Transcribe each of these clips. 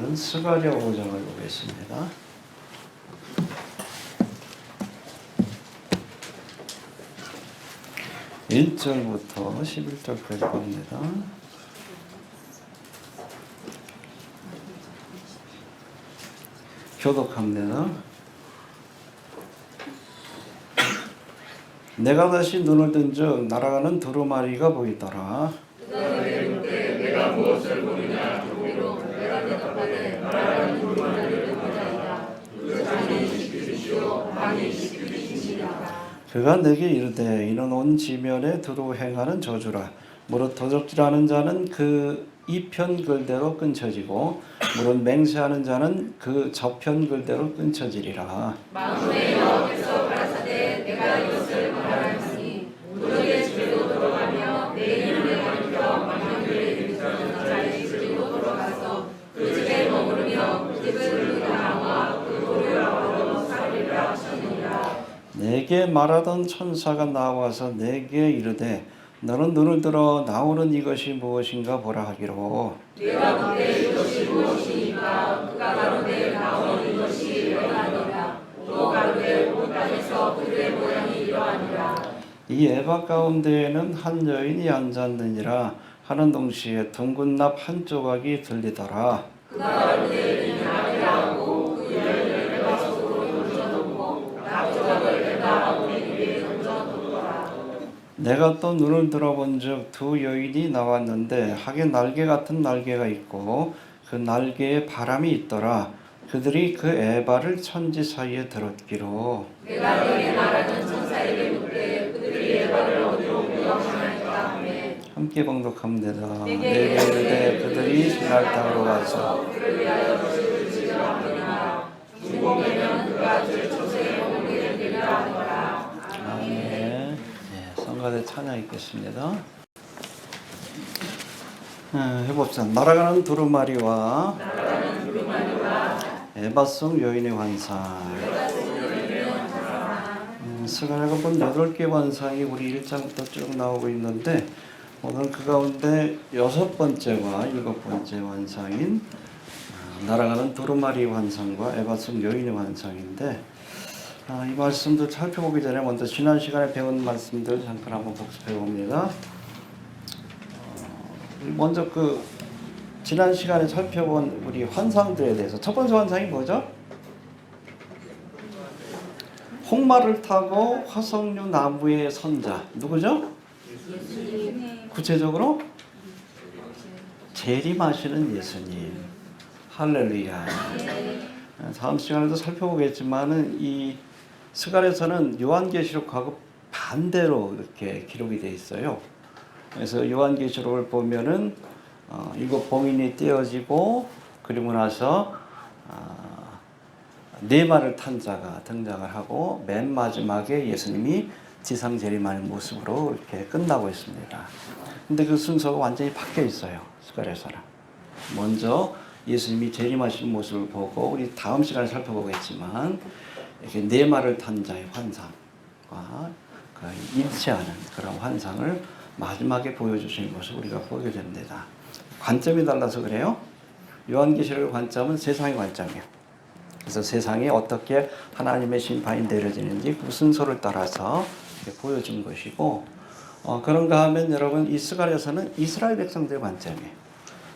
오늘은 스가랴 5장을 보겠습니다. 1절부터 11절까지 봅니다. 교독합니다. 내가 다시 눈을 뜬즉 날아가는 두루마리가 보이더라. 내가 무엇을 보느냐 주로 내가 대답하되 날아가는 두루마리를 보자이다. 그 잔이 시키시오 방이 시키시니라. 그가 내게 이르되 이는 온 지면에 두루 행하는 저주라. 무릇 도적질하는 자는 그 이편 글대로 끊쳐지고 무릇 맹세하는 자는 그 저편 글대로 끊쳐지리라. 마음에 여호와께서 가라사대 내가 이것을 말하노니 무적의 집에도 들어가며 내 이름에 가르쳐 망령들의 이르는 자의 집에도 들어가서 그 집에 머무르며 그 집을 나와 그 돌을 아우러 살리라 하시니라. 내게 말하던 천사가 나와서 내게 이르되 너는 눈을 들어 나오는 이것이 무엇인가 보라 하기로. 내가 그때 이것이 무엇이니까 그가 가로되 나오는 이것이 이러하니라. 또 가로되 온 땅에서 그들의 모양이 이러하니라. 이 에바 가운데에는 한 여인이 앉았느니라 하는 동시에 둥근 납 한 조각이 들리더라. 그가 가로되 이는 아니라고 그 여인을 에바 속으로 던져놓고 납 조각을 에바 아우리 위에 던져놓더라. 내가 또 눈을 들어본즉 두 여인이 나왔는데 하게 날개 같은 날개가 있고 그 날개에 바람이 있더라. 그들이 그 에바를 천지 사이에 들었기로. 내가 너에게 말하는 천사에게 묻되 그들이 에바를 어디로 옮겨가나이까 하매 함께 봉독합니다. 내게 이르되 그들이 신할 땅으로 가서 그를 위하여 도시를 지으라. 중공에는 그가 주 초세에 머물게 되리라 하더라. 아멘. 네, 성가대 찬양 읽겠습니다. 해봅시다. 날아가는 두루마리와 에바송 여인의 환상. 스가랴가 본 8개 환상이 우리 1장부터 쭉 나오고 있는데 오늘 그 가운데 6번째와 7번째 환상인 날아가는 두루마리 환상과 에바송 여인의 환상인데 이 말씀들 살펴보기 전에 먼저 지난 시간에 배운 말씀들 잠깐 한번 복습해 봅니다. 먼저 지난 시간에 살펴본 우리 환상들에 대해서 첫 번째 환상이 뭐죠? 홍마를 타고 화석류 나무에 선 자 누구죠? 구체적으로 재림하시는 예수님. 할렐루야. 다음 시간에도 살펴보겠지만은 이 스가랴서는 요한계시록하고 반대로 이렇게 기록이 되어 있어요. 그래서 요한계시록을 보면은 7 봉인이 떼어지고 그리고 나서 네 마리를 탄 자가 등장을 하고 맨 마지막에 예수님이 지상 재림하는 모습으로 이렇게 끝나고 있습니다. 근데 그 순서가 완전히 바뀌어 있어요. 스가랴서는. 먼저 예수님이 재림하시는 모습을 보고 우리 다음 시간에 살펴보겠지만 이렇게 네 마리를 탄 자의 환상과 일치하는 그런 환상을 마지막에 보여주시는 것을 우리가 보게 됩니다. 관점이 달라서 그래요. 요한계시록의 관점은 세상의 관점이에요. 그래서 세상에 어떻게 하나님의 심판이 내려지는지 그 순서를 따라서 보여준 것이고 그런가 하면 여러분 이 스가랴서는 이스라엘 백성들의 관점이에요.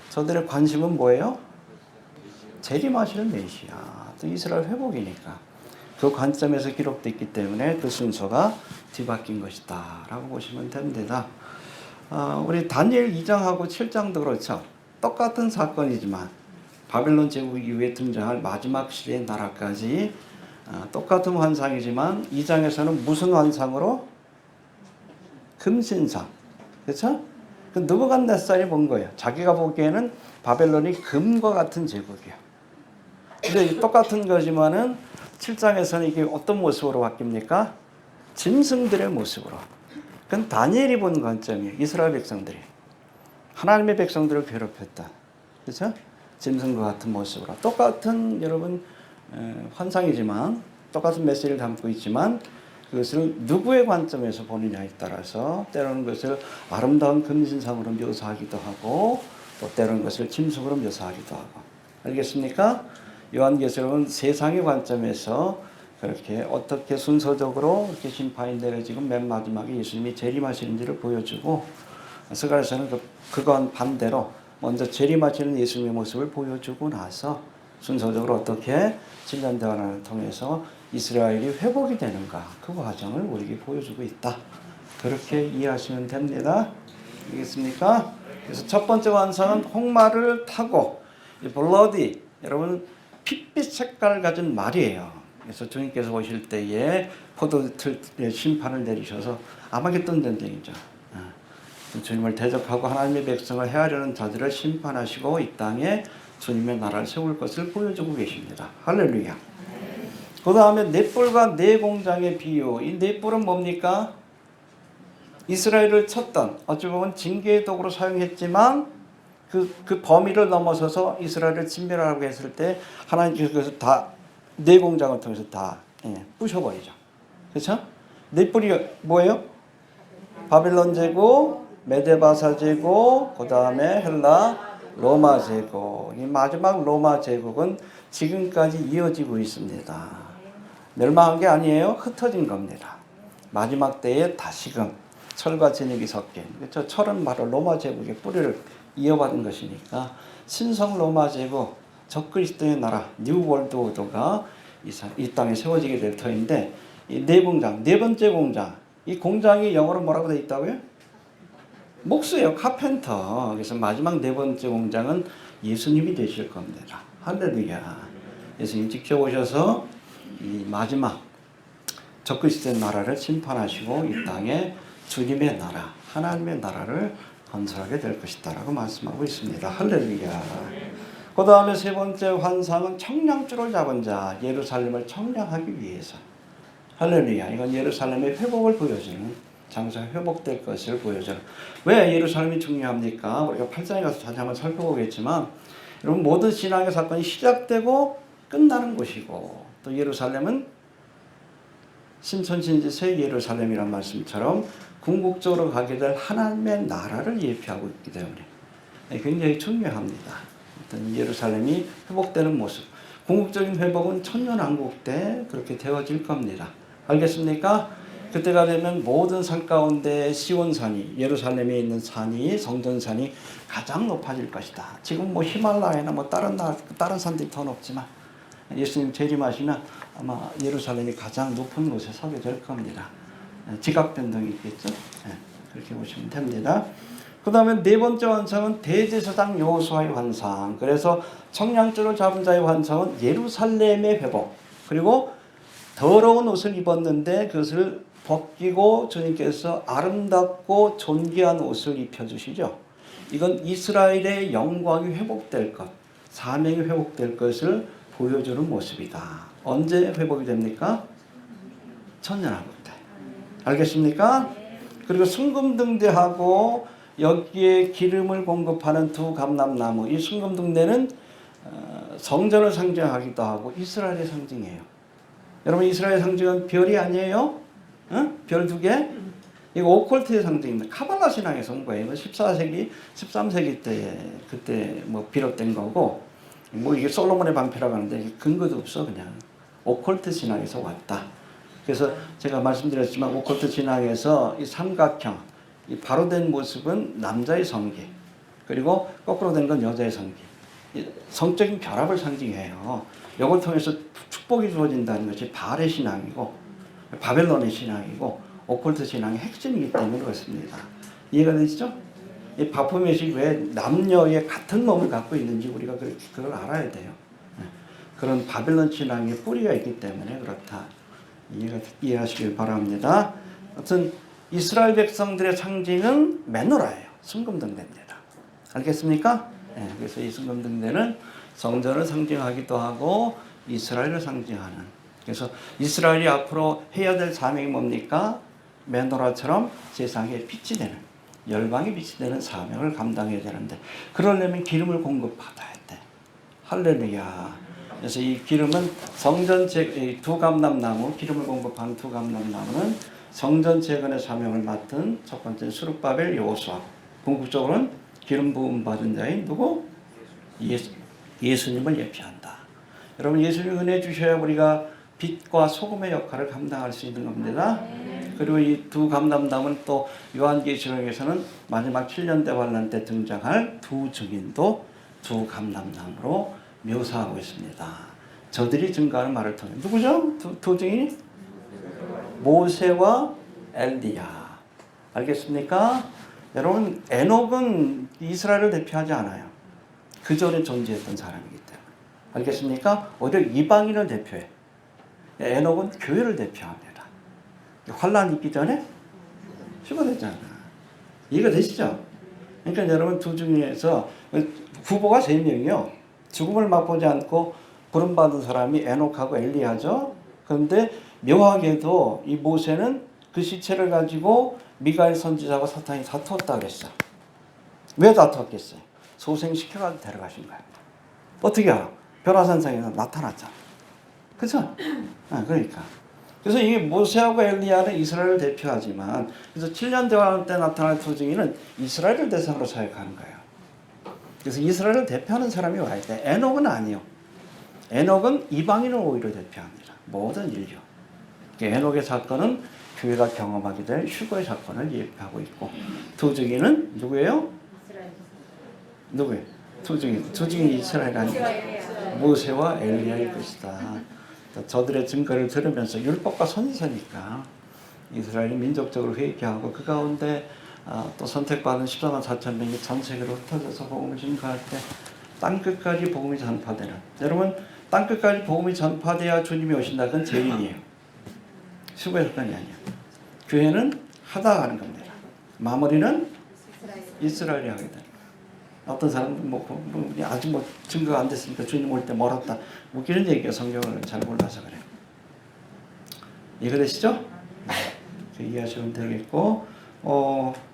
저들의 관심은 뭐예요? 재림하시는 메시아, 또 이스라엘 회복이니까 그 관점에서 기록됐기 때문에 그 순서가 뒤바뀐 것이다 라고 보시면 됩니다. 우리 다니엘 2장하고 7장도 그렇죠. 똑같은 사건이지만 바벨론 제국 이후에 등장할 마지막 시대의 나라까지 똑같은 환상이지만 2장에서는 무슨 환상으로? 금신상. 그렇죠? 그 느부갓네살이 본 거예요. 자기가 보기에는 바벨론이 금과 같은 제국이에요. 근데 똑같은 거지만은 7장에서는 이게 어떤 모습으로 바뀝니까? 짐승들의 모습으로. 그건 다니엘이 본 관점이에요. 이스라엘 백성들이. 하나님의 백성들을 괴롭혔다. 그렇죠? 짐승과 같은 모습으로. 똑같은 여러분 환상이지만 똑같은 메시지를 담고 있지만 그것을 누구의 관점에서 보느냐에 따라서 때로는 그것을 아름다운 금신상으로 묘사하기도 하고 또 때로는 그것을 짐승으로 묘사하기도 하고 알겠습니까? 요한계시록은 세상의 관점에서 그렇게 어떻게 순서적으로 이렇게 심판이 내려지고 맨 마지막에 예수님이 재림하시는지를 보여주고, 스가랴서는 그건 반대로 먼저 재림하시는 예수님의 모습을 보여주고 나서 순서적으로 어떻게 7년 대환을 통해서 이스라엘이 회복이 되는가, 그 과정을 우리에게 보여주고 있다. 그렇게 이해하시면 됩니다. 알겠습니까? 그래서 첫 번째 완성은 홍마를 타고, 이 블러디, 여러분 핏빛 색깔을 가진 말이에요. 그래서 주님께서 오실 때에 포도틀의 심판을 내리셔서 아마겟돈 전쟁이죠. 주님을 대적하고 하나님의 백성을 헤아리는 자들을 심판하시고 이 땅에 주님의 나라를 세울 것을 보여주고 계십니다. 할렐루야. 그 다음에 넷불과 내공장의 비유. 이 넷불은 뭡니까? 이스라엘을 쳤던, 어찌 보면 징계의 도구로 사용했지만 그 범위를 넘어서서 이스라엘을 진멸하라고 했을 때 하나님께서 그것을 다 내공장을 통해서 다 부셔버리죠. 그렇죠? 넷불이 뭐예요? 바빌론 제국, 메데바사 제국, 그 다음에 헬라 로마 제국. 이 마지막 로마 제국은 지금까지 이어지고 있습니다. 멸망한 게 아니에요. 흩어진 겁니다. 마지막 때에 다시금 철과 진흙이 섞인, 그렇죠? 철은 바로 로마 제국의 뿌리를 이어받은 것이니까 신성 로마 제국, 적그리스도의 나라, 뉴 월드 오더가 이 땅에 세워지게 될 터인데, 이 네 공장, 네 번째 공장, 이 공장이 영어로 뭐라고 되어 있다고요? 목수예요. 카펜터. 그래서 마지막 네 번째 공장은 예수님이 되실 겁니다. 할렐루야. 예수님 직접 오셔서 이 마지막 적그리스도의 나라를 심판하시고 이 땅에 주님의 나라, 하나님의 나라를 건설하게 될 것이다 라고 말씀하고 있습니다. 할렐루야. 그 다음에 세 번째 환상은 청량줄을 잡은 자, 예루살렘을 청량하기 위해서. 할렐루야. 이건 예루살렘의 회복을 보여주는, 장소가 회복될 것을 보여주는. 왜 예루살렘이 중요합니까? 우리가 8장에 가서 다시 한번 살펴보겠지만, 여러분 모든 신앙의 사건이 시작되고 끝나는 곳이고, 또 예루살렘은 신천신지 새 예루살렘이란 말씀처럼 궁극적으로 가게 될 하나님의 나라를 예표하고 있기 때문에 굉장히 중요합니다. 예루살렘이 회복되는 모습, 궁극적인 회복은 천년왕국 때 그렇게 되어질 겁니다. 알겠습니까? 그때가 되면 모든 산 가운데 시온산이, 예루살렘에 있는 산이, 성전산이 가장 높아질 것이다. 지금 뭐 히말라야나 뭐 다른 산들이 더 높지만 예수님 재림하시면 아마 예루살렘이 가장 높은 곳에 서게 될 겁니다. 지각 변동이 있겠죠? 그렇게 보시면 됩니다. 그 다음에 네 번째 환상은 대제사장 여호수아의 환상. 그래서 청량줄을 잡은 자의 환상은 예루살렘의 회복, 그리고 더러운 옷을 입었는데 그것을 벗기고 주님께서 아름답고 존귀한 옷을 입혀주시죠. 이건 이스라엘의 영광이 회복될 것, 사명이 회복될 것을 보여주는 모습이다. 언제 회복이 됩니까? 천년왕국 때. 알겠습니까? 그리고 순금등대하고 여기에 기름을 공급하는 두 감람나무, 이 순금등대는 성전을 상징하기도 하고 이스라엘의 상징이에요. 여러분 이스라엘 상징은 별이 아니에요? 응? 별 두 개? 이거 오컬트의 상징입니다. 카발라 신앙에서 온 거예요. 14세기, 13세기 때 그때 뭐 비롯된 거고, 뭐 이게 솔로몬의 방패라고 하는데 근거도 없어. 그냥 오컬트 신앙에서 왔다. 그래서 제가 말씀드렸지만 오컬트 신앙에서 이 삼각형, 이 바로 된 모습은 남자의 성기, 그리고 거꾸로 된 건 여자의 성기. 성적인 결합을 상징해요. 이걸 통해서 축복이 주어진다는 것이 바알의 신앙이고 바벨론의 신앙이고 오컬트 신앙의 핵심이기 때문에 그렇습니다. 이해가 되시죠? 이 바포멧이 왜 남녀의 같은 몸을 갖고 있는지 우리가 그걸 알아야 돼요. 그런 바벨론 신앙의 뿌리가 있기 때문에 그렇다. 이해하시길 바랍니다. 아무튼 이스라엘 백성들의 상징은 메노라예요. 순금등대입니다. 알겠습니까? 그래서 이 순금등대는 성전을 상징하기도 하고 이스라엘을 상징하는. 그래서 이스라엘이 앞으로 해야 될 사명이 뭡니까? 메노라처럼 세상에 빛이 되는, 열방의 빛이 되는 사명을 감당해야 되는데, 그러려면 기름을 공급받아야 돼. 할렐루야. 그래서 이 기름은 성전 두 감람나무, 기름을 공급하는 두 감람나무는 성전 재건의 사명을 맡은 첫 번째 수룹바벨 여호수아, 궁극적으로는 기름 부음 받은 자인 누구? 예수. 예수님을 예표한다. 여러분 예수님 은혜 주셔야 우리가 빛과 소금의 역할을 감당할 수 있는 겁니다. 그리고 이 두 감람담은 또 요한계시록에서는 마지막 7년 대환란 때 등장할 두 증인도 두 감람담으로 묘사하고 있습니다. 저들이 증거하는 말을 통해 누구죠? 두 증인이? 모세와 엘리야. 알겠습니까? 여러분 에녹은 이스라엘을 대표하지 않아요. 그 전에 존재했던 사람이기 때문에. 알겠습니까? 오히려 이방인을 대표해. 에녹은 교회를 대표합니다. 환란 있기 전에 휴거됐잖아. 이해가 되시죠? 그러니까 여러분 두 중에서 후보가 3명이요. 죽음을 맛보지 않고 부름받은 사람이 에녹하고 엘리야죠. 그런데 묘하게도 이 모세는 그 시체를 가지고 미가엘 선지자와 사탄이 다투었다 그랬어. 왜 다투었겠어요? 소생시켜가지고 데려가신 거예요. 어떻게 알아? 벼라산상에서 나타났잖아. 그죠? 그러니까. 그래서 이 모세하고 엘리야는 이스라엘을 대표하지만, 그래서 7년 대환란 때 나타날 두 증인은 이스라엘을 대상으로 사역하는 거예요. 그래서 이스라엘을 대표하는 사람이 와야 돼. 에녹은 아니요. 에녹은 이방인을 오히려 대표합니다. 모든 인류. 에녹의 사건은 교회가 경험하게 될 휴거의 사건을 예표하고 있고, 두 증인은 누구예요? 누구예요? 두 증인이 이스라엘 아니고 모세와 엘리야의 것이다. 저들의 증거를 들으면서 율법과 선지서니까 이스라엘이 민족적으로 회개하고 그 가운데 또 선택받은 14만 4천 명이 전 세계로 흩어져서 복음을 증거할 때 땅끝까지 복음이 전파되는, 여러분 땅끝까지 복음이 전파돼야 주님이 오신다. 그건 제인이에요. 수고의 사건이 아니에요. 교회는 하다 가는 겁니다. 마무리는 이스라엘이 하게 되는. 어떤 사람은 아직 증거가 안 됐으니까 주님 올 때 멀었다. 이런 얘기가 성경을 잘 몰라서 그래요. 이해되시죠? 네. 이해하시면 되겠고,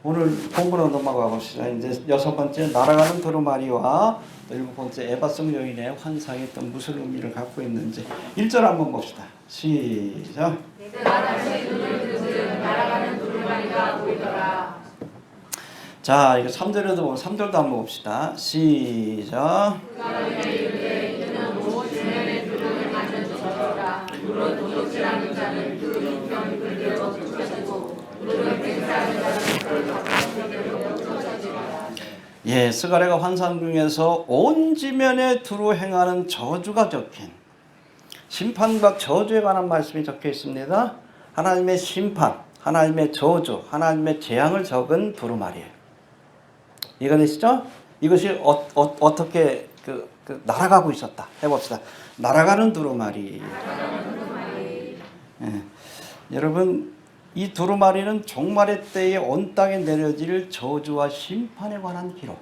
오늘 본문으로 넘어가 봅시다. 이제 6번째 날아가는 두루마리와 7번째 에바송 여인의 환상이 어떤 무슨 의미를 갖고 있는지 1절 한번 봅시다. 시작. 내가 다시 눈을 뜨면 날아가는 두루마리가 보이더라. 자, 이거 3절에도 보면 3절도 한번 봅시다. 시작. 예, 스가랴가 환상 중에서 온 지면에 두루 행하는 저주가 적힌 심판과 저주에 관한 말씀이 적혀 있습니다. 하나님의 심판, 하나님의 저주, 하나님의 재앙을 적은 두루마리예요. 이해가 되시죠? 이것이 어떻게 날아가고 있었다 해봅시다. 날아가는 두루마리. 예. 여러분 이 두루마리는 종말의 때에 온 땅에 내려질 저주와 심판에 관한 기록,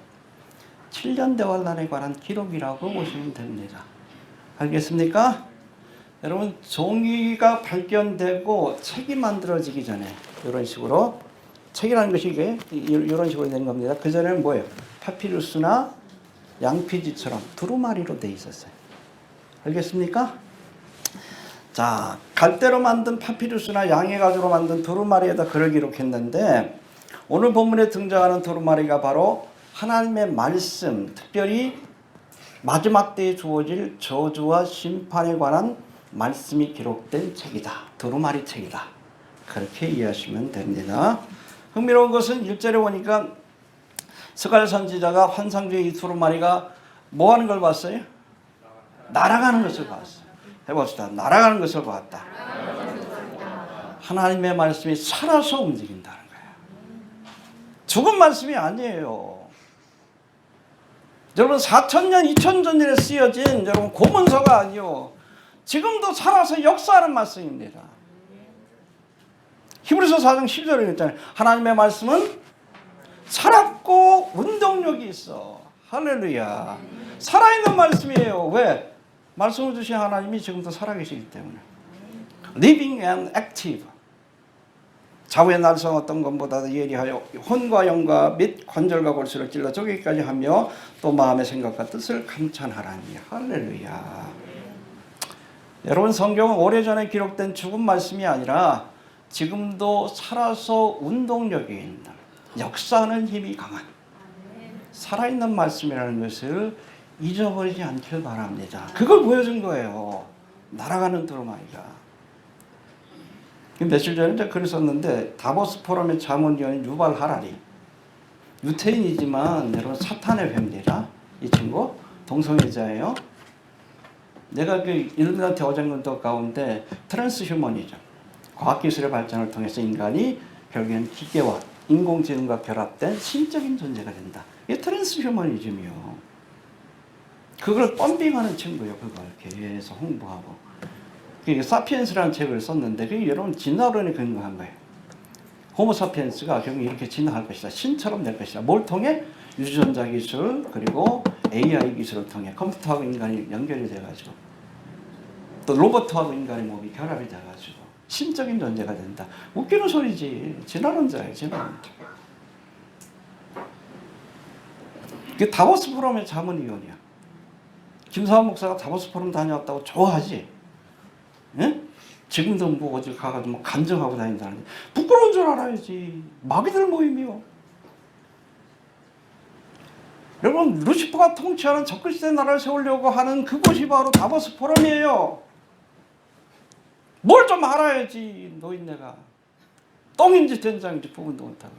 7년 대환란에 관한 기록이라고 보시면 됩니다. 알겠습니까? 여러분 종이가 발견되고 책이 만들어지기 전에 이런 식으로, 책이라는 것이 이게 이런 식으로 된 겁니다. 그 전에는 뭐예요? 파피루스나 양피지처럼 두루마리로 돼 있었어요. 알겠습니까? 자, 갈대로 만든 파피루스나 양의 가죽으로 만든 두루마리에다 글을 기록했는데, 오늘 본문에 등장하는 두루마리가 바로 하나님의 말씀, 특별히 마지막 때에 주어질 저주와 심판에 관한 말씀이 기록된 책이다. 두루마리 책이다. 그렇게 이해하시면 됩니다. 흥미로운 것은 1절에 보니까 스가랴 선지자가 환상 중에 이 두루마리가 뭐 하는 걸 봤어요? 날아가는 것을 봤어요. 해봅시다. 날아가는 것을 봤다. 하나님의 말씀이 살아서 움직인다는 거예요. 죽은 말씀이 아니에요. 여러분 4,000년, 2,000년 전에 쓰여진 여러분 고문서가 아니요. 지금도 살아서 역사하는 말씀입니다. 히브리서 4장 10절에 있잖아요. 하나님의 말씀은 살았고 운동력이 있어. 할렐루야. 살아있는 말씀이에요. 왜? 말씀을 주신 하나님이 지금도 살아계시기 때문에. Living and active. 좌우의 날성 어떤 것보다도 예리하여 혼과 영과 및 관절과 골수를 찔러 쪼개기까지 하며 또 마음의 생각과 뜻을 감찰하라니. 할렐루야. 여러분 성경은 오래전에 기록된 죽은 말씀이 아니라 지금도 살아서 운동력이 있는, 역사하는 힘이 강한 살아있는 말씀이라는 것을 잊어버리지 않길 바랍니다. 그걸 보여준 거예요. 날아가는 두루마리가. 며칠 전에 이제 글을 썼는데 다보스 포럼의 자문위원인 유발 하라리, 유태인이지만 여러분 사탄의 뱀입니다. 이 친구 동성애자예요. 내가 그 일루미나티 어장군도 가운데 트랜스 휴머니즘, 과학기술의 발전을 통해서 인간이 결국엔 기계와 인공지능과 결합된 신적인 존재가 된다. 이게 트랜스 휴머니즘이요. 그걸 펌핑하는 친구예요. 그걸 계속 홍보하고. 사피엔스라는 책을 썼는데 그게 여러분 진화론에 근거한 거예요. 호모사피엔스가 결국 이렇게 진화할 것이다. 신처럼 될 것이다. 뭘 통해? 유전자 기술 그리고 AI 기술을 통해 컴퓨터하고 인간이 연결이 돼가지고 또 로봇하고 인간의 몸이 결합이 돼가지고 신적인 존재가 된다. 웃기는 소리지. 진화론자예요. 진화론자. 그 다보스 포럼의 자문위원이야. 김사환 목사가 다보스 포럼 다녀왔다고 좋아하지? 예? 지금도 뭐 어디 가가지고 뭐 간증하고 다닌다는데 부끄러운 줄 알아야지. 마귀들 모임이요. 여러분 루시퍼가 통치하는 적그리스도의 나라를 세우려고 하는 그곳이 바로 다보스 포럼이에요. 뭘 좀 알아야지. 노인네가 똥인지 된장인지 구분도 못하고.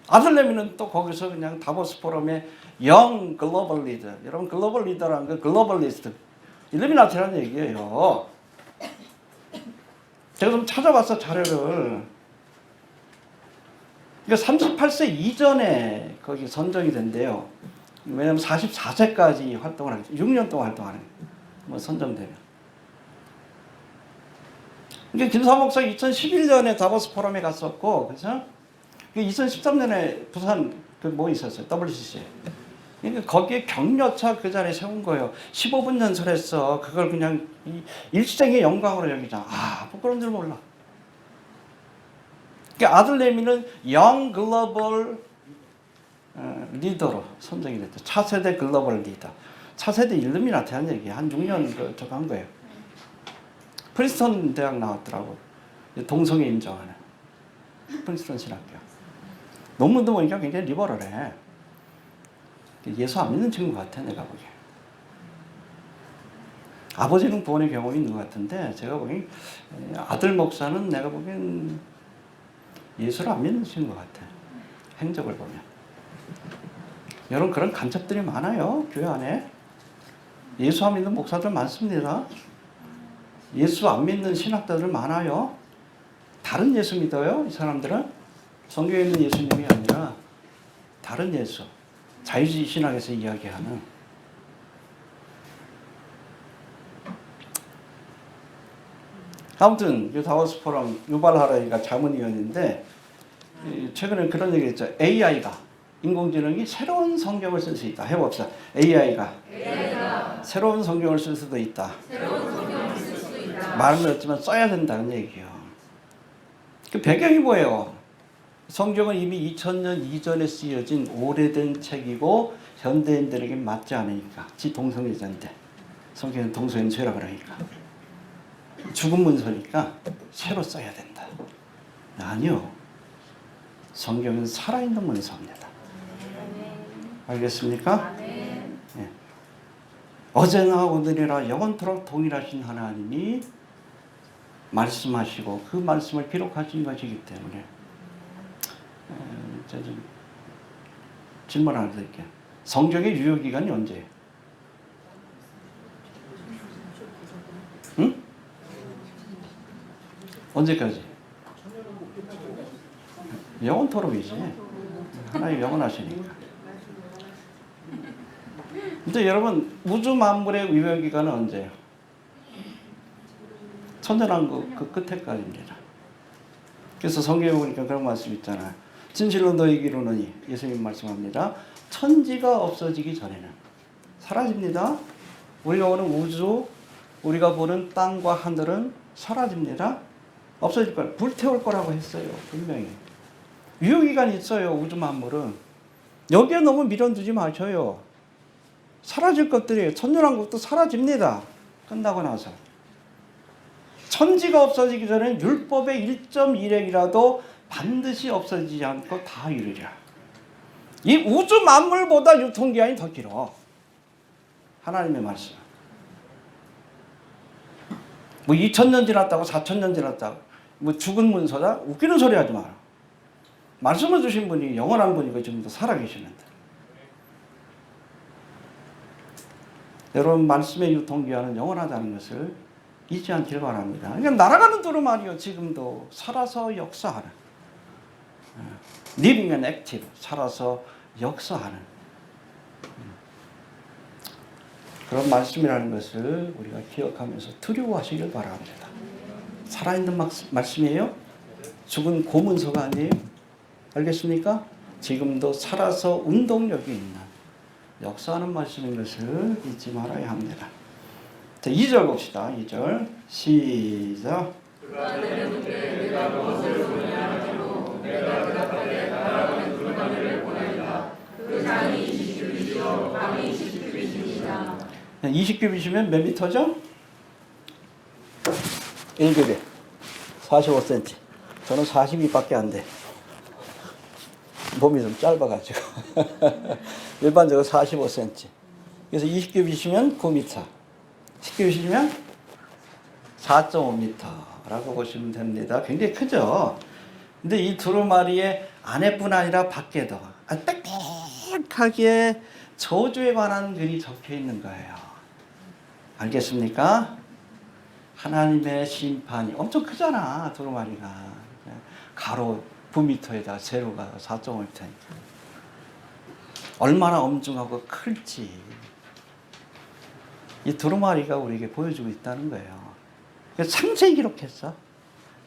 아들내미는 또 거기서 그냥 다보스 포럼의 영 글로벌 리더. 여러분 글로벌 리더라는 건 글로벌리스트 일루미나티라는 얘기예요. 제가 좀 찾아봤어 자료를. 그러니까 38세 이전에 거기 선정이 된대요. 왜냐면 44세까지 활동을 하겠죠. 6년 동안 활동하는 뭐 선정되면. 그러니까 김사환 목사 2011년에 다보스 포럼에 갔었고, 그죠? 2013년에 부산 그 뭐 있었어요? WCC. 그러니까 거기에 격려차 그 자리에 세운 거예요. 15분 연설했어. 그걸 그냥 일시적인 영광으로 여기자. 아, 부끄러운 줄 몰라. 그러니까 아들내미는 영 글로벌 리더로 선정이 됐죠. 차세대 글로벌 리더. 차세대 일루미나티 한 얘기. 한 6년 저거 한 거예요. 프린스턴 대학 나왔더라고. 동성애 인정하는. 프린스턴 신학교. 논문도 보니까 굉장히 리버럴해. 예수 안 믿는 친구 같아, 내가 보기에. 아버지는 구원의 경험이 있는 것 같은데, 제가 보기엔 아들 목사는 내가 보기엔 예수를 안 믿는 친구 같아. 행적을 보면. 여러분, 그런 간첩들이 많아요, 교회 안에. 예수 안 믿는 목사들 많습니다. 예수 안 믿는 신학자들 많아요. 다른 예수 믿어요, 이 사람들은. 성경에 있는 예수님이 아니라 다른 예수. 자유주의 신학에서 이야기하는. 아무튼 이 다보스 포럼 유발 하라리가 자문위원인데 최근에 그런 얘기 했죠. AI가 인공지능이 새로운 성경을 쓸 수 있다. 해봅시다. AI가 새로운 성경을 쓸 수도 있다. 말은 없지만 써야 된다는 얘기예요. 그 배경이 뭐예요? 성경은 이미 2000년 이전에 쓰여진 오래된 책이고 현대인들에게 맞지 않으니까. 지 동성애자인데 성경은 동성애 죄라 그러니까 죽은 문서니까 새로 써야 된다. 아니요. 성경은 살아있는 문서입니다. 알겠습니까? 네. 어제나 오늘이라 영원토록 동일하신 하나님이 말씀하시고 그 말씀을 기록하신 것이기 때문에 제가 좀 질문 하나 드릴게요. 성경의 유효기간이 언제예요? 응? 언제까지? 영원토록이지. 하나님 영원하시니까. 근데 여러분 우주 만물의 유효기간은 언제예요? 천년왕국 그 끝에까지입니다. 그래서 성경에 보니까 그런 말씀 있잖아요. 진실로 너희에게 이르노니 예수님 말씀합니다. 천지가 없어지기 전에는 사라집니다. 우리가 보는 우주, 우리가 보는 땅과 하늘은 사라집니다. 없어질 거예요. 불태울 거라고 했어요. 분명히. 유효기간이 있어요. 우주 만물은. 여기에 너무 밀어두지 마셔요. 사라질 것들이에요. 천년왕국도 사라집니다. 끝나고 나서. 천지가 없어지기 전에 율법의 1.1핵이라도 반드시 없어지지 않고 다 이루리라. 이 우주 만물보다 유통기한이 더 길어. 하나님의 말씀. 뭐 2000년 지났다고 4000년 지났다고 뭐 죽은 문서다? 웃기는 소리 하지 마라. 말씀을 주신 분이 영원한 분이고 지금도 살아계시는데. 여러분 말씀의 유통기한은 영원하다는 것을 잊지 않길 바랍니다. 그러니까 날아가는 두루마리요 지금도 살아서 역사하는 living and active 살아서 역사하는 그런 말씀이라는 것을 우리가 기억하면서 두려워하시길 바랍니다. 살아있는 말씀이에요. 죽은 고문서가 아니에요. 알겠습니까? 지금도 살아서 운동력이 있는 역사하는 말씀인 것을 잊지 말아야 합니다. 자, 2절 봅시다. 2절 시작. 그가 내려놓되 내가 무엇을 소리하노 내가 대답하되 날아가는 두루마리를 보내리라. 그 장이 20규빗이요 밤이 10규빗이니라. 20규빗이면 몇 미터죠? 1규빗 45cm. 저는 42밖에 안 돼. 몸이 좀 짧아가지고 일반적으로 45cm. 그래서 20규빗이면 9m, 10규빗이면 4.5m라고 보시면 됩니다. 굉장히 크죠. 근데 이 두루마리의 안에뿐 아니라 밖에도 빽빽하게 저주에 관한 글이 적혀 있는 거예요. 알겠습니까? 하나님의 심판이 엄청 크잖아. 두루마리가 가로 9m에다 세로가 4.5m니까 얼마나 엄중하고 클지 이 두루마리가 우리에게 보여주고 있다는 거예요. 그래서 상세히 기록했어.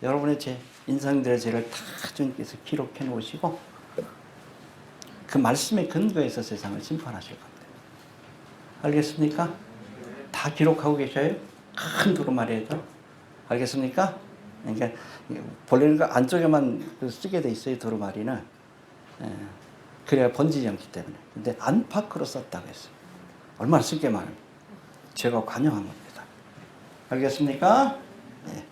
여러분의 죄, 인생들의 죄를 다 주님께서 기록해 놓으시고 그 말씀의 근거에서 세상을 심판하실 겁니다. 알겠습니까? 다 기록하고 계셔요. 큰 두루마리에도. 알겠습니까? 그러니까 본래는 그 안쪽에만 쓰게 돼 있어요. 두루마리는. 그래야 번지지 않기 때문에. 근데 안팎으로 썼다고 했어요. 얼마나 쓸게 많으면. 제가 관여한 겁니다. 알겠습니까? 네.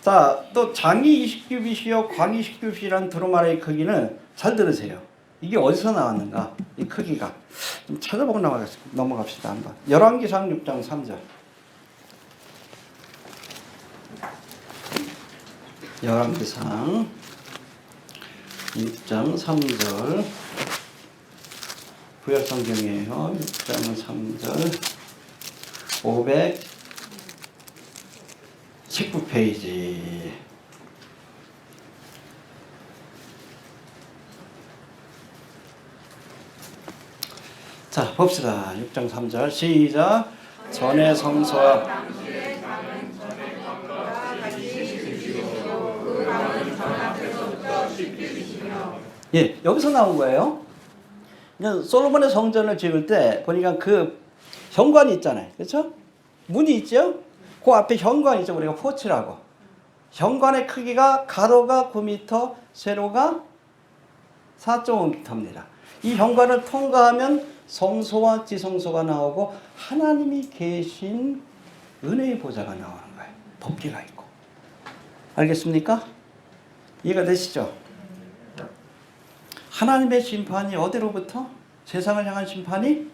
자, 또 장이 20규빗이요 광이 10규빗이라는 두루마리의 크기는 잘 들으세요. 이게 어디서 나왔는가? 이 크기가. 좀 찾아보고 넘어갑시다. 한번. 열왕기상 6장 3절. 열왕기상 6장 3절 구약성경이에요. 6장 3절 519페이지 자 봅시다. 6장 3절 시작. 전에 성소와 예, 여기서 나온 거예요. 그냥 솔로몬의 성전을 지을 때 보니까 그 현관이 있잖아요. 그렇죠? 문이 있죠? 그 앞에 현관이 있죠. 우리가 포치라고. 현관의 크기가 가로가 9m, 세로가 4.5m입니다. 이 현관을 통과하면 성소와 지성소가 나오고 하나님이 계신 은혜의 보좌가 나오는 거예요. 법궤가 있고. 알겠습니까? 이해가 되시죠? 하나님의 심판이 어디로부터? 세상을 향한 심판이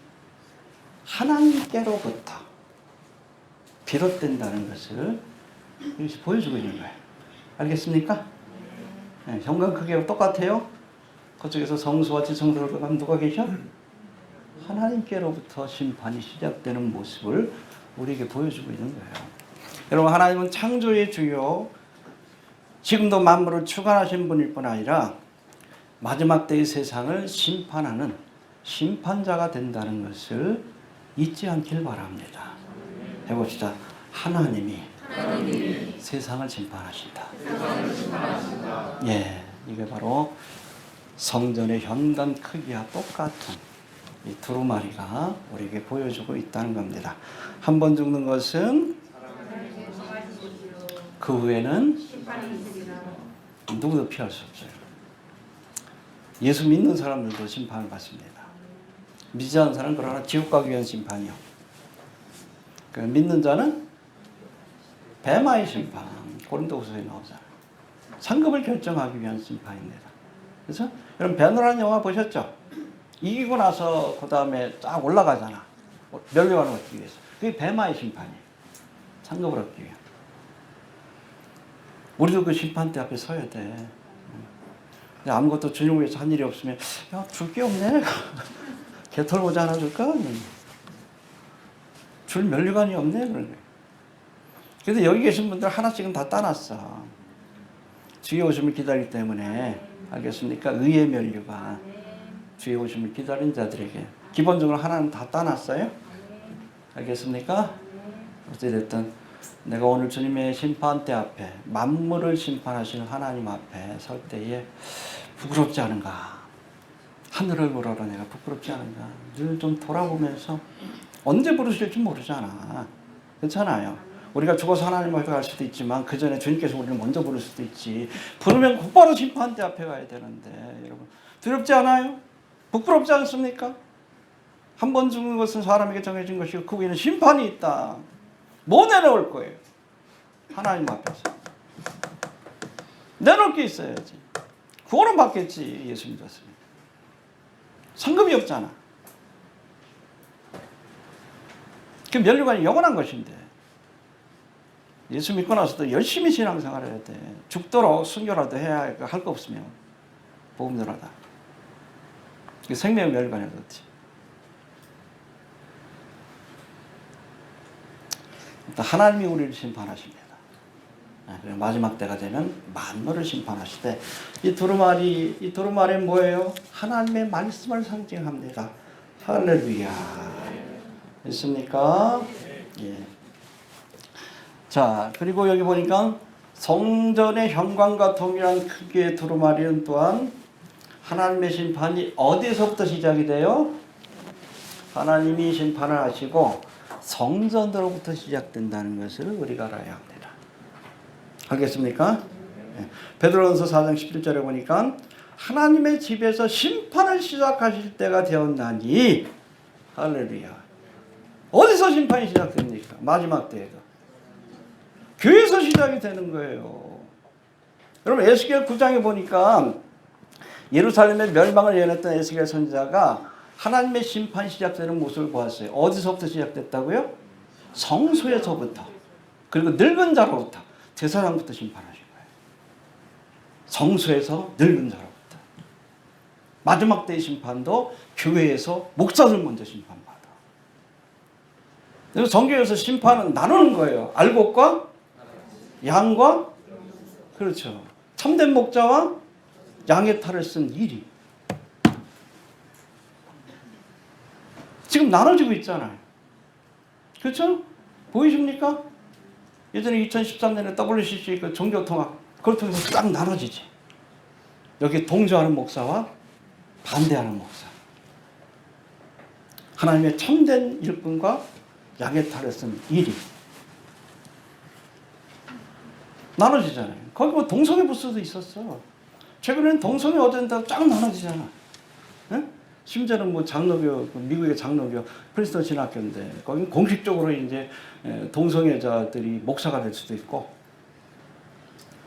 하나님께로부터 비롯된다는 것을 여기서 보여주고 있는 거예요. 알겠습니까? 네, 현관 크기가 똑같아요. 그쪽에서 성소와 지성소를 가면 누가 계셔? 하나님께로부터 심판이 시작되는 모습을 우리에게 보여주고 있는 거예요. 여러분, 하나님은 창조의 주요, 지금도 만물을 주관하신 분일 뿐 아니라 마지막 때의 세상을 심판하는 심판자가 된다는 것을 잊지 않길 바랍니다. 해봅시다. 하나님이 세상을 심판하신다. 예, 이게 바로 성전의 현관 크기와 똑같은 이 두루마리가 우리에게 보여주고 있다는 겁니다. 한 번 죽는 것은 그 후에는 누구도 피할 수 없어요. 예수 믿는 사람들도 심판을 받습니다. 믿지 않는 사람은 그러나 지옥 가기 위한 심판이요. 그 믿는 자는 뱀의 심판. 고린도후서에 나오잖아요. 상급을 결정하기 위한 심판입니다. 그래서 여러분 벤허라는 영화 보셨죠? 이기고 나서 그 다음에 쫙 올라가잖아. 멸류관을 얻기 위해서. 그게 뱀마의 심판이에요. 상급을 얻기 위해. 우리도 그 심판대 앞에 서야 돼. 아무것도 주님을 위해서 한 일이 없으면 야, 줄 게 없네. 개털 모자 하나 줄까? 줄 멸류관이 없네. 그런 거예요. 그래서 여기 계신 분들 하나씩은 다 따놨어. 주의 오심을 기다리기 때문에. 알겠습니까? 의의 멸류관. 주의 오심을 기다린 자들에게. 기본적으로 하나는 다 따놨어요. 알겠습니까? 어찌됐든 내가 오늘 주님의 심판대 앞에 만물을 심판하시는 하나님 앞에 설 때에 부끄럽지 않은가? 하늘을 보러라 내가 부끄럽지 않은가? 늘 좀 돌아보면서 언제 부르실지 모르잖아. 그렇잖아요. 우리가 죽어서 하나님 앞에 갈 수도 있지만 그 전에 주님께서 우리를 먼저 부를 수도 있지. 부르면 곧바로 심판대 앞에 가야 되는데 여러분 두렵지 않아요? 부끄럽지 않습니까? 한 번 죽는 것은 사람에게 정해진 것이고 그 위에는 심판이 있다. 뭐 내려올 거예요? 하나님 앞에서. 내놓을 게 있어야지. 구원은 받겠지. 예수 믿었으면. 상급이 없잖아. 그 멸류관이 영원한 것인데 예수 믿고 나서도 열심히 신앙생활을 해야 돼. 죽도록 순교라도 해야 할 거 없으면 복음 전하다. 생명의 멸류관이 어떻지? 하나님이 우리를 심판하십니다. 마지막 때가 되면 만물을 심판하시되 이 두루마리 뭐예요? 하나님의 말씀을 상징합니다. 할렐루야. 있습니까? 예. 자, 그리고 여기 보니까 성전의 현관과 동일한 크기의 두루마리는 또한 하나님의 심판이 어디서부터 시작이 돼요? 하나님이 심판을 하시고 성전으로부터 시작된다는 것을 우리가 알아야 합니다. 알겠습니까? 네. 베드로전서 4장 11절에 보니까 하나님의 집에서 심판을 시작하실 때가 되었나니 할렐루야. 어디서 심판이 시작됩니까? 마지막 때에도. 교회에서 시작이 되는 거예요. 여러분 에스겔 9장에 보니까 예루살렘의 멸망을 예언했던 에스겔 선지자가 하나님의 심판이 시작되는 모습을 보았어요. 어디서부터 시작됐다고요? 성소에서부터. 그리고 늙은 자로부터. 제사장부터 심판하신 거예요. 성소에서 늙은 자로부터. 마지막 때의 심판도 교회에서 목사들 먼저 심판받아. 그래서 정교에서 심판은 나누는 거예요. 알곡과 양과 그렇죠. 참된 목자와 양의 탈을 쓴 일이. 지금 나눠지고 있잖아요. 그렇죠? 보이십니까? 예전에 2013년에 WCC 그 종교통합 그걸 통해서 딱 나눠지지. 여기 동조하는 목사와 반대하는 목사. 하나님의 참된 일꾼과 양의 탈을 쓴 일이 나눠지잖아요. 거기 뭐 동성애 부스도 있었어. 최근에는 동성애 어젠다 쫙 나눠지잖아. 응? 심지어는 뭐 장로교, 미국의 장로교 프린스턴 신학교인데 거기 공식적으로 이제 동성애자들이 목사가 될 수도 있고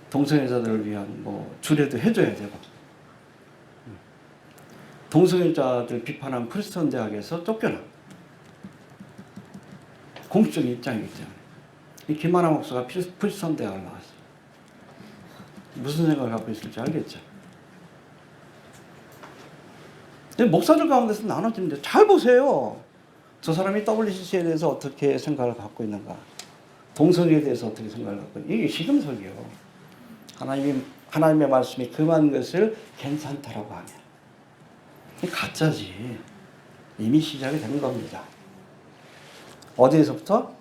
동성애자들을 위한 뭐 주례도 해줘야 되고 동성애자들 비판한 프린스턴 대학에서 쫓겨나. 공식적인 입장이기 때문에. 이 김하나 목사가 프린스턴 대학을 나왔어요. 무슨 생각을 갖고 있을지 알겠죠? 목사들 가운데서 나눠지는데 잘 보세요. 저 사람이 WCC에 대해서 어떻게 생각을 갖고 있는가. 동성애에 대해서 어떻게 생각을 갖고 있는가. 이게 시금석이요. 하나님의 말씀이 금한 것을 괜찮다라고 하면. 가짜지. 이미 시작이 된 겁니다. 어디에서부터?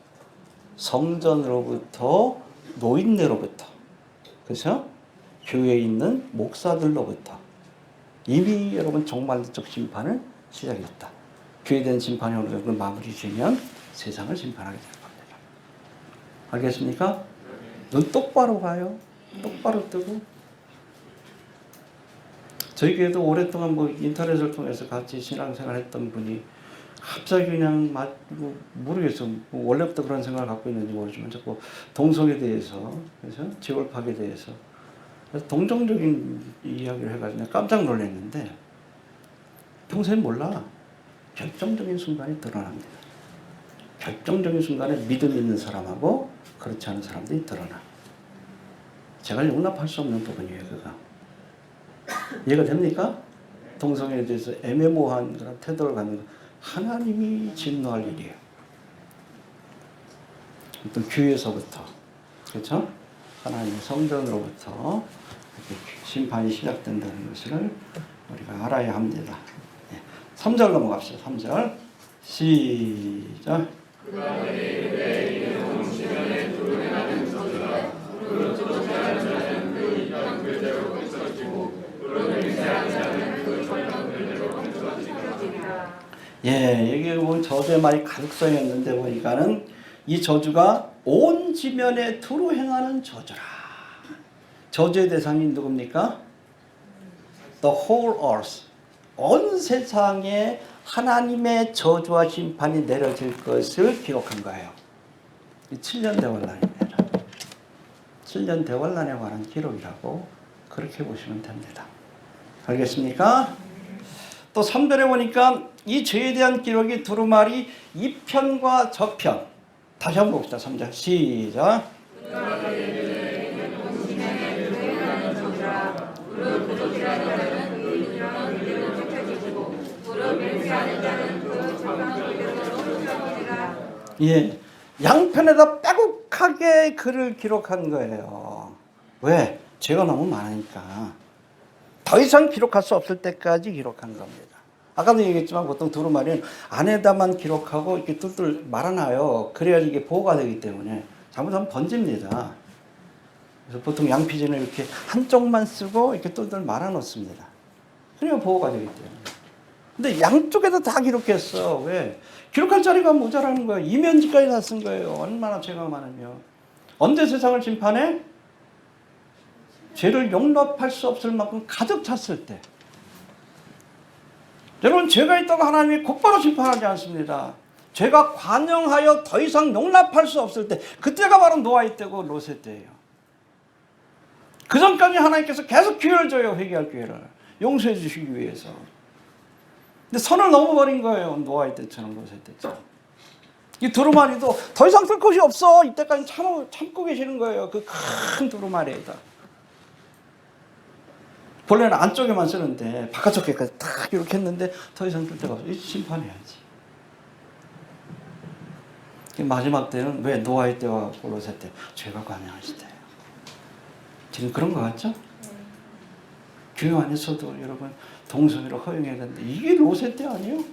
성전으로부터 노인네로부터. 그렇죠? 교회에 있는 목사들로부터. 이미 여러분 종말적 심판을 시작했다. 교회에 대한 심판이 어느 정도 마무리 지으면 세상을 심판하게 될 겁니다. 알겠습니까? 눈 똑바로 봐요. 똑바로 뜨고. 저희 교회도 오랫동안 뭐 인터넷을 통해서 같이 신앙생활 했던 분이 갑자기 그냥 모르겠어. 뭐 원래부터 그런 생각을 갖고 있는지 모르지만 자꾸 동성에 대해서, 그래서 지골파에 대해서 그래서 동정적인 이야기를 해가지고 깜짝 놀랐는데 평소에 몰라. 결정적인 순간이 드러납니다. 결정적인 순간에 믿음 있는 사람하고 그렇지 않은 사람들이 드러나. 제가 용납할 수 없는 부분이에요, 그거. 이해가 됩니까? 동성애에 대해서 애매모호한 그런 태도를 갖는 거. 하나님이 진노할 일이에요. 어떤 교회에서부터, 그렇죠? 하나님의 성전으로부터 이렇게 심판이 시작된다는 것을 우리가 알아야 합니다. 3절 넘어갑시다. 3절 시작. 예, 여기 보면 저주의 말이 가득 써있는데 보니까는 이 저주가 온 지면에 두루 행하는 저주라. 저주의 대상이 누굽니까? The whole earth. 온 세상에 하나님의 저주와 심판이 내려질 것을 기록한 거예요. 7년 대환란입니다. 7년 대환란에 관한 기록이라고 그렇게 보시면 됩니다. 알겠습니까? 또 3절에 보니까 이 죄에 대한 기록이 두루마리 2편과 저편. 다시 한번 봅시다. 3절 시작. 예, 양편에다 빼곡하게 글을 기록한 거예요. 왜? 죄가 너무 많으니까. 더 이상 기록할 수 없을 때까지 기록한 겁니다. 아까도 얘기했지만 보통 두루마리는 안에다만 기록하고 이렇게 뚫뚫 말아놔요. 그래야지 이게 보호가 되기 때문에. 잘못하면 번집니다. 그래서 보통 양피지는 이렇게 한쪽만 쓰고 이렇게 뚫뚫 말아놓습니다. 그래야 보호가 되기 때문에. 근데 양쪽에도 다 기록했어. 왜? 기록할 자리가 모자라는 거예요. 이면지까지 다 쓴 거예요. 얼마나 죄가 많으면. 언제 세상을 심판해? 죄를 용납할 수 없을 만큼 가득 찼을 때. 여러분, 죄가 있다고 하나님이 곧바로 심판하지 않습니다. 죄가 관영하여 더 이상 용납할 수 없을 때, 그때가 바로 노아의 때고 롯의 때예요. 그 전까지 하나님께서 계속 기회를 줘요. 회개할 기회를. 용서해 주시기 위해서. 근데 선을 넘어버린 거예요. 노아의 때처럼 롯의 때처럼. 이 두루마리도 더 이상 쓸 곳이 없어. 이때까지 참고 계시는 거예요. 그 큰 두루마리에다. 본래는 안쪽에만 쓰는데 바깥쪽에까지 딱 이렇게 했는데 더 이상 쓸 데가 없어. 심판해야지. 마지막 때는 왜 노아의 때와 롯의 때? 죄가 관영하실 때예요. 지금 그런 거 같죠? 교회 안에서도 여러분 동성애를 허용해야 되는데 이게 롯의 때 아니에요?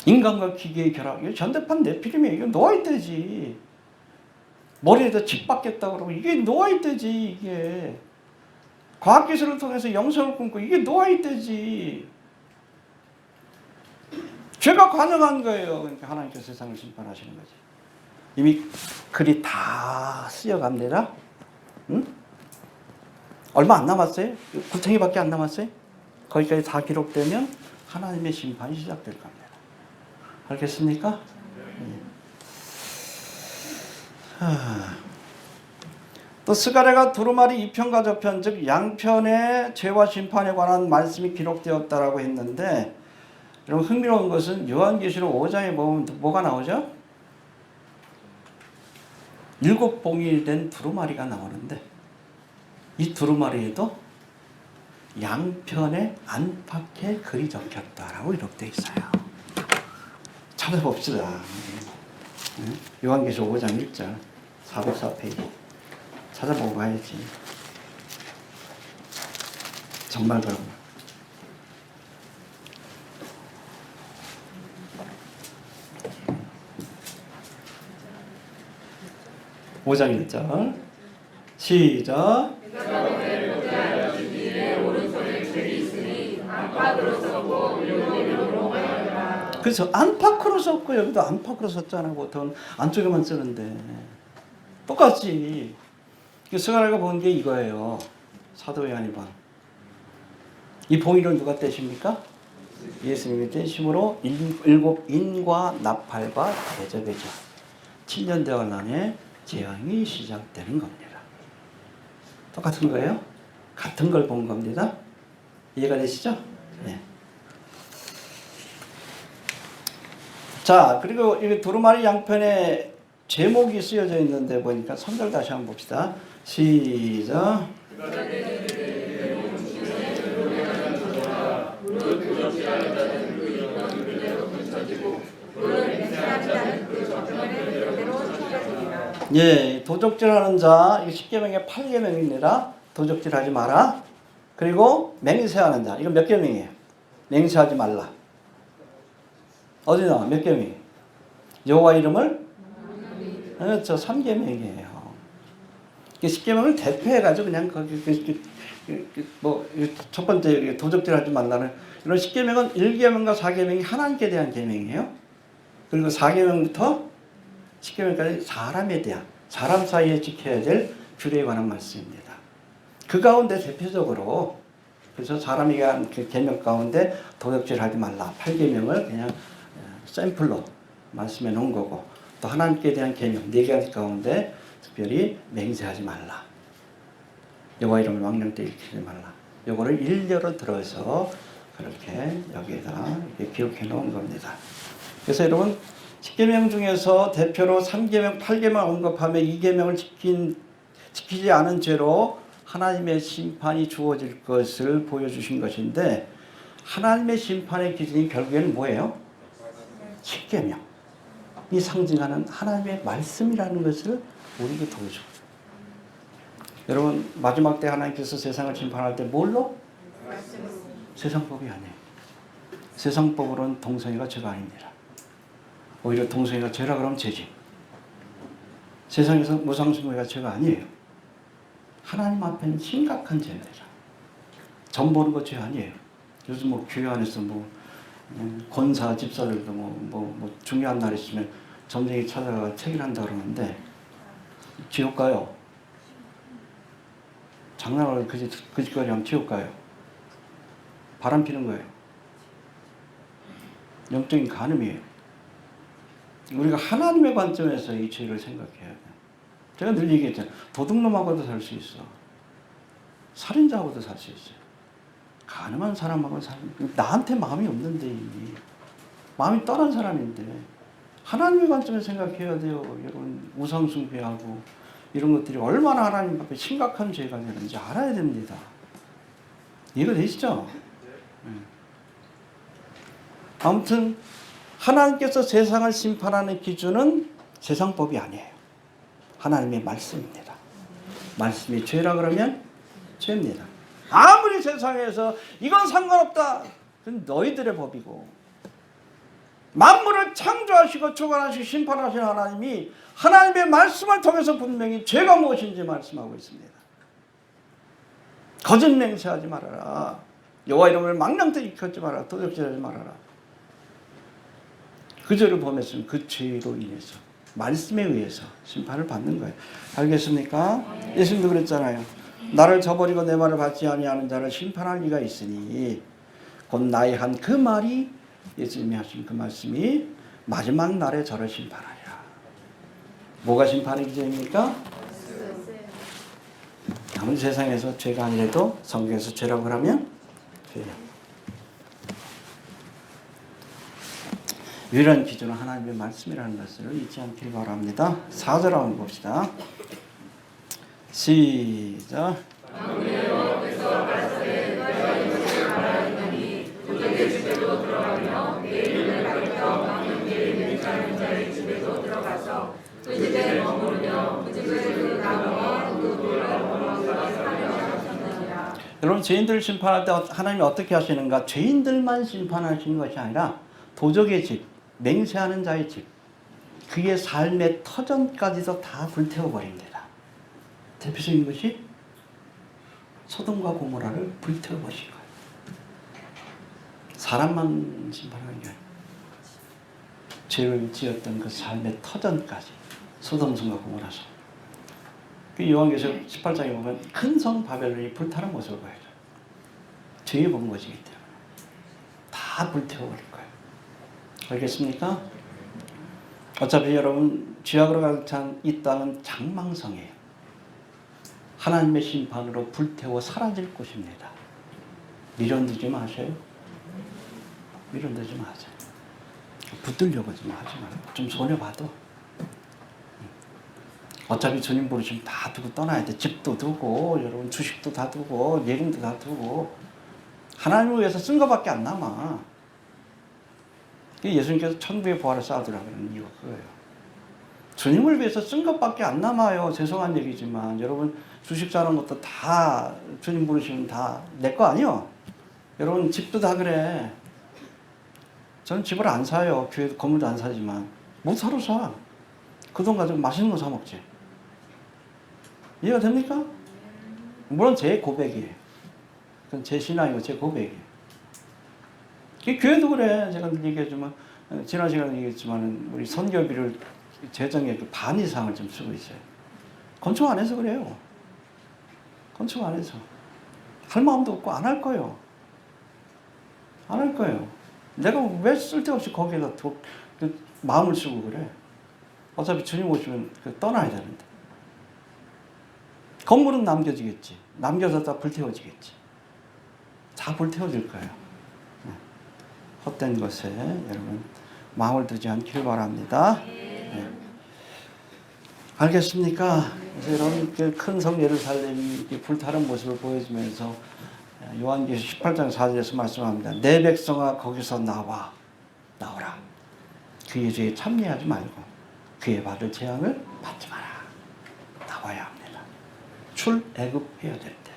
인간과 기계의 결합. 이거 전대판 네피림이에요. 이거 노아의 때지. 머리에다 집 박겠다 그러고 이게 노아의 때지. 이게 과학기술을 통해서 영성을 꿈고 이게 노아의 때지. 죄가 관영한 거예요. 그러니까 하나님께서 세상을 심판하시는 거지. 이미 글이 다 쓰여갑니다. 응? 얼마 안 남았어요? 구탱이밖에 안 남았어요? 거기까지 다 기록되면 하나님의 심판이 시작될 겁니다. 알겠습니까? 또 스가랴가 두루마리 2편과 저편, 즉 양편의 죄와 심판에 관한 말씀이 기록되었다라고 했는데, 여러분 흥미로운 것은 요한계시록 5장에 보면 뭐가 나오죠? 7봉이 된 두루마리가 나오는데 이 두루마리에도 양편에 안팎에 글이 적혔다라고 기록되어 있어요. 찾아봅시다. 요한계시록 5장 1절 404페이지 찾아보고 가야지. 정말 그런 거. 오장 1절 시작. 그래서 안팎으로 썼고 여기도 안팎으로 썼잖아. 보통 안쪽에만 쓰는데 똑같지. 스가랴가 본 게 이거예요. 사도 요한이 본. 이 봉이를 누가 떼십니까? 예수님이 떼심으로 일곱 인과 나팔과 대접이죠. 7년 대환란에 재앙이 시작되는 겁니다. 똑같은 거예요? 같은 걸 본 겁니다. 이해가 되시죠? 네. 자, 그리고 이 두루마리 양편에 제목이 쓰여져 있는데 보니까 3절 다시 한번 봅시다. 시작. 예, 도적질하는 자, 이거 10계명의 8계명입니다. 도적질하지 마라. 그리고 맹세하는 자, 이거 몇 계명이에요? 맹세하지 말라. 어디 나와? 몇 계명이? 여호와 이름을? 저 3계명이에요. 10계명을 대표해가지고 그냥 거기 첫 번째 도적질하지 말라는 이런 10계명은 1계명과 4계명이 하나님께 대한 계명이에요. 그리고 4계명부터 10계명까지 사람에 대한, 사람 사이에 지켜야 될 규례에 관한 말씀입니다. 그 가운데 대표적으로 그래서 사람에게 한 그 계명 가운데 도적질하지 말라 8계명을 그냥 샘플로 말씀해 놓은 거고, 또 하나님께 대한 계명 4가지 가운데 특별히 맹세하지 말라, 여호와 이름을 망령되이 일으키지 말라, 요거를 일렬로 들어서 그렇게 여기에다 이렇게 기록해 놓은 겁니다. 그래서 여러분 10계명 중에서 대표로 3계명, 8계명 언급하며 2계명을 지키지 않은 죄로 하나님의 심판이 주어질 것을 보여주신 것인데, 하나님의 심판의 기준이 결국에는 뭐예요? 10계명이 상징하는 하나님의 말씀이라는 것을 우리에게 보여줘요. 여러분 마지막 때 하나님께서 세상을 심판할 때 뭘로? 세상법이 아니에요. 세상법으로는 동성애가 죄가 아닙니다. 오히려 동성애가 죄라 그러면 죄지. 세상에서 무상승부가 죄가 아니에요. 하나님 앞에는 심각한 죄입니다. 점 보는 거 죄 아니에요. 요즘 뭐 교회 안에서 권사 집사들도 중요한 날 있으면 점쟁이 찾아가 책임한다 그러는데 지옥 가요. 장난을 그 짓거리 하면 지옥 가요. 바람 피는 거예요. 영적인 간음이에요. 우리가 하나님의 관점에서 이 죄를 생각해야 돼요. 제가 늘 얘기했잖아요. 도둑놈하고도 살 수 있어. 살인자하고도 살 수 있어요. 가늠한 사람하고 나한테 마음이 없는데 이미. 마음이 떠난 사람인데 하나님의 관점에서 생각해야 돼요. 여러분 우상숭배하고 이런 것들이 얼마나 하나님 앞에 심각한 죄가 되는지 알아야 됩니다. 이해가 되시죠? 네. 아무튼 하나님께서 세상을 심판하는 기준은 세상법이 아니에요. 하나님의 말씀입니다. 말씀이 죄라 그러면 죄입니다. 아무리 세상에서 이건 상관없다, 그건 너희들의 법이고, 만물을 창조하시고 주관하시고 심판하신 하나님이 하나님의 말씀을 통해서 분명히 죄가 무엇인지 말씀하고 있습니다. 거짓 맹세하지 말아라, 여호와 이름을 망령되이 일컫지 말아라, 도적질하지 말아라. 그 죄를 범했으면 그 죄로 인해서 말씀에 의해서 심판을 받는 거예요. 알겠습니까? 예수님도 그랬잖아요. 나를 저버리고 내 말을 받지 아니하는 자를 심판할 리가 있으니, 곧 나의 한 그 말이, 예수님이 하신 그 말씀이 마지막 날에 저를 심판하리라. 뭐가 심판의 기준입니까? 아무리 세상에서 죄가 아니라도 성경에서 죄라고 하면 죄예요. 유일한 기준은 하나님의 말씀이라는 것을 잊지 않길 바랍니다. 4절 한번 봅시다. 시작. 여러분 죄인들을 심판할 때 하나님이 어떻게 하시는가? 죄인들만 심판하시는 것이 아니라 도적의 집, 맹세하는 자의 집, 그의 삶의 터전까지도 다 불태워버립니다. 대표적인 것이 소돔과 고모라를 불태워버린 거예요. 사람만 심판하는 게 아니에요. 죄를 지었던 그 삶의 터전까지, 소돔성과 고모라성. 그 요한계시록 18장에 보면 큰 성 바벨론이 불타는 모습을 보여요. 죄의 본 것이기 때문에 다 불태워버릴 거예요. 알겠습니까? 어차피 여러분 죄악으로 가득 찬 이 땅은 장망성이에요. 하나님의 심판으로 불태워 사라질 곳입니다. 미련두지 마세요. 미련두지 마세요. 붙들려고 좀 하지 말고 좀 손해 봐도. 어차피 주님 부르시면 다 두고 떠나야 돼. 집도 두고 여러분 주식도 다 두고 예금도 다 두고 하나님을 위해서 쓴 것밖에 안 남아. 예수님께서 천국의 보화를 쌓아두라고 하는 이유가 그거예요. 주님을 위해서 쓴 것밖에 안 남아요. 죄송한 얘기지만 여러분 주식 사는 것도 다 주님 부르시면 다 내 거 아니요. 여러분 집도 다 그래. 저는 집을 안 사요. 교회도 건물도 안 사지만 못 사러 사. 그 돈 가지고 맛있는 거 사 먹지. 이해가 됩니까? 물론 제 고백이에요. 그건 제 신앙이고 제 고백이에요. 교회도 그래. 제가 얘기했지만 지난 시간에 얘기했지만 우리 선교비를 재정의 그 반 이상을 좀 쓰고 있어요. 건축 안 해서 그래요. 건축 안 해서. 할 마음도 없고 안 할 거예요. 안 할 거예요. 내가 왜 쓸데없이 거기에다 마음을 쓰고 그래. 어차피 주님 오시면 떠나야 되는데. 건물은 남겨지겠지. 남겨서 다 불태워지겠지. 다 불태워질 거예요. 헛된 것에 여러분 마음을 두지 않길 바랍니다. 네. 알겠습니까? 그래서 여러분 큰 성 예루살렘이 불타는 모습을 보여주면서 요한계시록 18장 4절에서 말씀합니다. 내 백성아 거기서 나오라. 그의 죄에 참여하지 말고 그의 받을 재앙을 받지 마라. 나와야 합니다. 출애굽해야 될 때.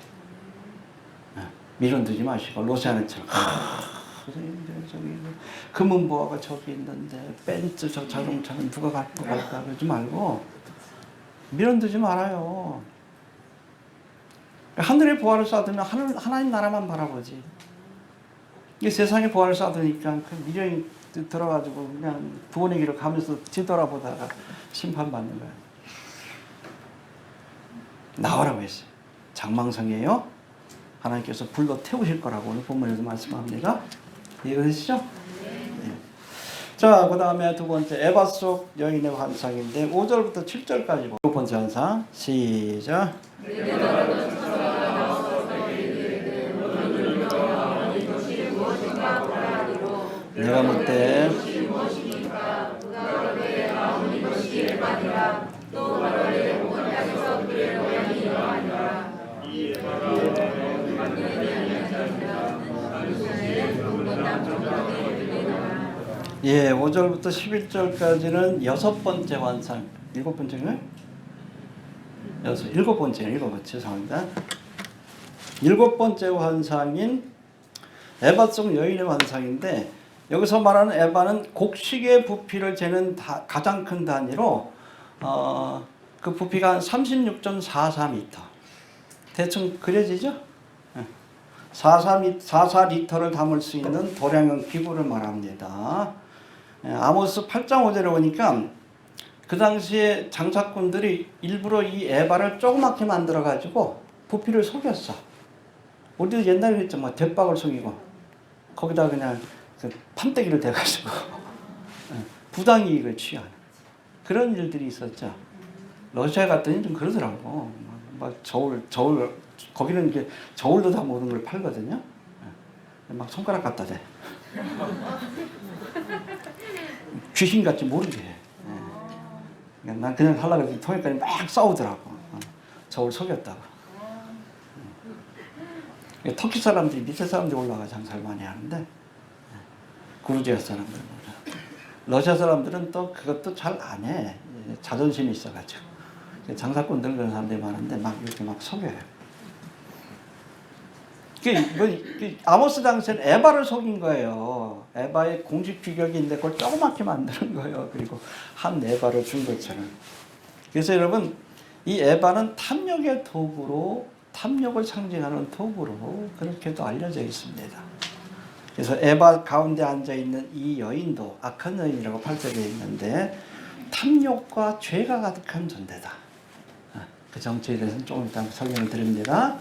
미련 두지 마시고 로세아네처럼 저기 금은보화가 저기 있는데 벤츠 저 자동차는 누가 갖고 갈까 그러지 말고 미련 두지 말아요. 하늘의 보화를 쌓아두면 하나님 나라만 바라보지. 이게 세상의 보화를 쌓아두니까 그 미련이 들어가지고 그냥 구원의 길을 가면서 뒤돌아보다가 심판받는 거야. 나오라고 했어요. 장망성이에요. 하나님께서 불로 태우실 거라고 오늘 본문에서 말씀합니다. 이해되시죠? 네. 자, 그 다음에 두 번째 에바 속 여인의 환상인데 5절부터 7절까지 두 번째 환상 시작. 내가 묻되 예, 5절부터 11절까지는 여섯 번째 환상. 일곱 번째인가요? 일곱 번째, 죄송합니다. 일곱 번째 환상인 에바 속 여인의 환상인데 여기서 말하는 에바는 곡식의 부피를 재는 가장 큰 단위로 그 부피가 한 36.44m. 대충 그려지죠? 44리터를 담을 수 있는 도량형 기구를 말합니다. 아모스 8장 5절에 보니까 그 당시에 장사꾼들이 일부러 이 에바를 조그맣게 만들어가지고 부피를 속였어. 우리도 옛날에 했죠. 뭐 대박을 속이고 거기다 그냥 그 판때기를 대가지고 부당이익을 취하는 그런 일들이 있었죠. 러시아에 갔더니 좀 그러더라고. 막 저울 거기는 이제 저울도 다 모든 걸 팔거든요. 막 손가락 갖다 대. 귀신같이 모르게 해. 난 그냥 하려고 했더니 통역관이 막 싸우더라고. 저울 속였다고. 터키 사람들이 밑에 사람들이 올라가 장사를 많이 하는데 구르지아 사람들은 러시아 사람들은 또 그것도 잘 안 해. 자존심이 있어가지고 장사꾼들 그런 사람들이 많은데 막 이렇게 막 속여요. 아모스 당시에는 에바를 속인 거예요. 에바의 공식 규격인데 그걸 조그맣게 만드는 거예요. 그리고 한 에바를 준 것처럼. 그래서 여러분 이 에바는 탐욕의 도구로 탐욕을 상징하는 도구로 그렇게도 알려져 있습니다. 그래서 에바 가운데 앉아있는 이 여인도 악한 여인이라고 8절에 있는데 탐욕과 죄가 가득한 존재다. 그 정체에 대해서는 조금 이따 설명을 드립니다.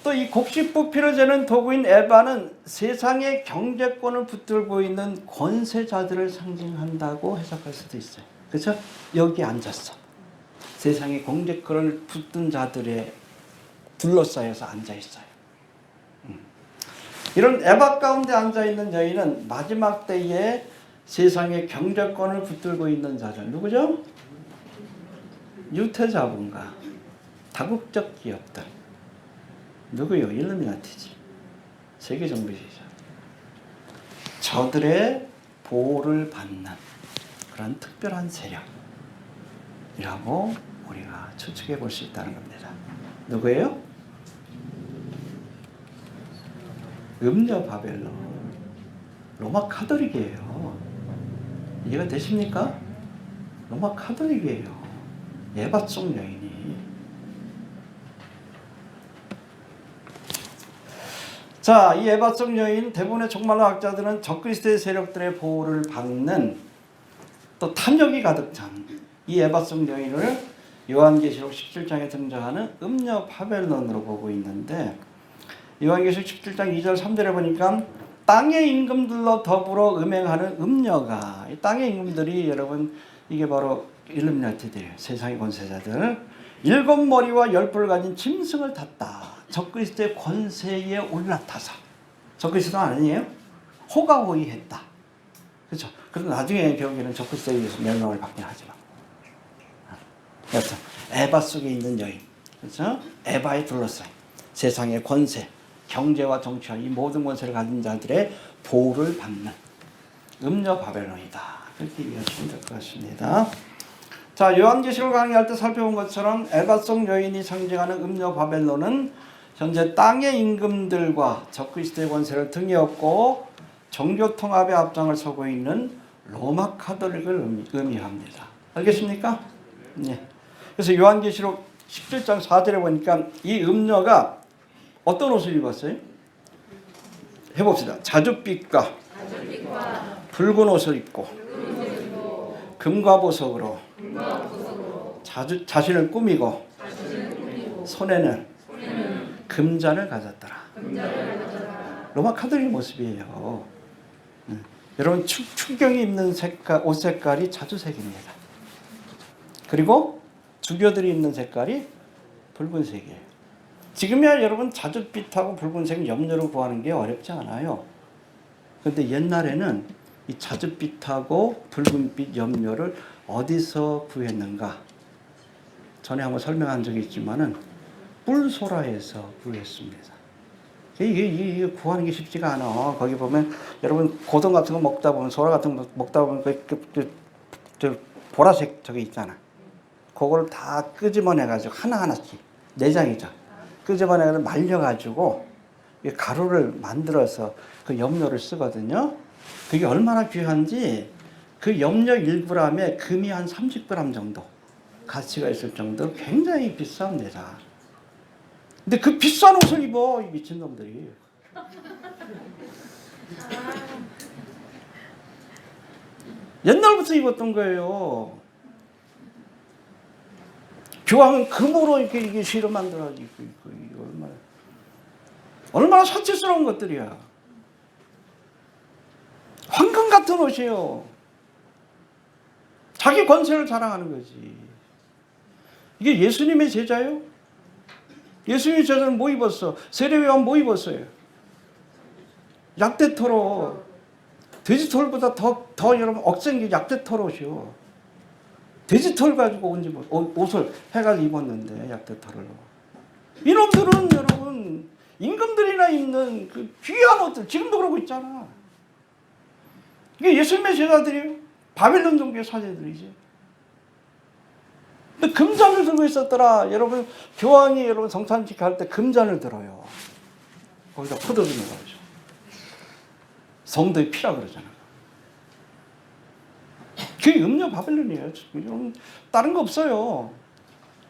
또 이 곡식 부피를 재는 도구인 에바는 세상의 경제권을 붙들고 있는 권세자들을 상징한다고 해석할 수도 있어요. 그렇죠? 여기 앉았어. 세상의 경제권을 붙든 자들에 둘러싸여서 앉아 있어요. 이런 에바 가운데 앉아있는 여인은 마지막 때에 세상의 경제권을 붙들고 있는 자들. 누구죠? 유태자본가, 다국적 기업들. 누구요? 일루미나티지. 세계정부주의자. 저들의 보호를 받는 그런 특별한 세력이라고 우리가 추측해 볼 수 있다는 겁니다. 누구예요? 음녀 바벨론, 로마 카톨릭이에요. 이해가 되십니까? 로마 카톨릭이에요. 에바 속 여인이. 자, 이 에바 속 여인, 대부분의 종말론 학자들은 적그리스도의 세력들의 보호를 받는 또 탐욕이 가득 찬 이 에바 속 여인을 요한계시록 17장에 등장하는 음녀 바벨론으로 보고 있는데, 요한계시록 17장 2절 3절에 보니까 땅의 임금들로 더불어 음행하는 음녀가, 이 땅의 임금들이 여러분 이게 바로 일루미나티들, 세상의 권세자들, 7머리와 10뿔 가진 짐승을 탔다. 적그리스도의 권세에 올라타서, 적그리스도는 아니에요? 호가호위했다. 그렇죠? 그래서 나중에 결국에는 적그리스도에 의해서 멸망을 받긴 하지만, 여튼 에바 속에 있는 여인, 그렇죠? 에바에 둘러싸인 세상의 권세, 경제와 정치와 이 모든 권세를 가진 자들의 보호를 받는 음녀 바벨론이다. 그렇게 이해하시면 될 것 같습니다. 자, 요한계시록 강의할 때 살펴본 것처럼 에바 속 여인이 상징하는 음녀 바벨론은 현재 땅의 임금들과 적그리스도의 권세를 등에 업고 종교 통합의 앞장을 서고 있는 로마 카톨릭을 의미합니다. 알겠습니까? 네. 그래서 요한계시록 17장 4절에 보니까 이 음녀가 어떤 옷을 입었어요? 해봅시다. 자줏빛과 붉은 옷을 입고 금과 보석으로 자신을 꾸미고 손에는 금잔을 가졌더라. 로마 카톨릭 모습이에요. 여러분 추경이 입는 색깔, 옷 색깔이 자주색입니다. 그리고 주교들이 입는 색깔이 붉은색이에요. 지금이야 여러분 자줏빛하고 붉은색 염료로 구하는 게 어렵지 않아요. 그런데 옛날에는 이 자줏빛하고 붉은빛 염료를 어디서 구했는가? 전에 한번 설명한 적이 있지만은 뿔소라에서 구했습니다. 이게 구하는 게 쉽지가 않아. 거기 보면 여러분 고동 같은 거 먹다 보면, 소라 같은 거 먹다 보면 그 보라색 저기 있잖아. 그거를 다 끄집어내가지고 하나하나씩, 내장이죠. 끄집어내가지고 말려가지고 가루를 만들어서 그 염료를 쓰거든요. 그게 얼마나 귀한지, 그 염료 1g에 금이 한 30g 정도 가치가 있을 정도로 굉장히 비쌉니다. 근데 그 비싼 옷을 입어, 이 미친놈들이. 옛날부터 입었던 거예요. 교황은 금으로 이게 실을 만들어가지고, 이게 얼마나 사치스러운 것들이야. 황금 같은 옷이에요. 자기 권세를 자랑하는 거지. 이게 예수님의 제자예요? 예수님의 제자는 뭐 입었어? 세례요한 뭐 입었어요? 약대토로. 돼지털보다 더 여러분 억센 게 약대토로 옷이요. 돼지털 가지고 옷을 해가지고 입었는데, 약대털로. 이놈들은 여러분 임금들이나 입는 그 귀한 옷들, 지금도 그러고 있잖아. 이게 예수님의 제자들이에요. 바벨론 종교의 사제들이지. 근데 금잔을 들고 있었더라. 여러분 교황이 여러분 성찬식 할 때 금잔을 들어요. 거기다 포도주 넣어가지고. 성도의 피라 그러잖아. 그게 음녀 바벨론이에요. 다른 거 없어요.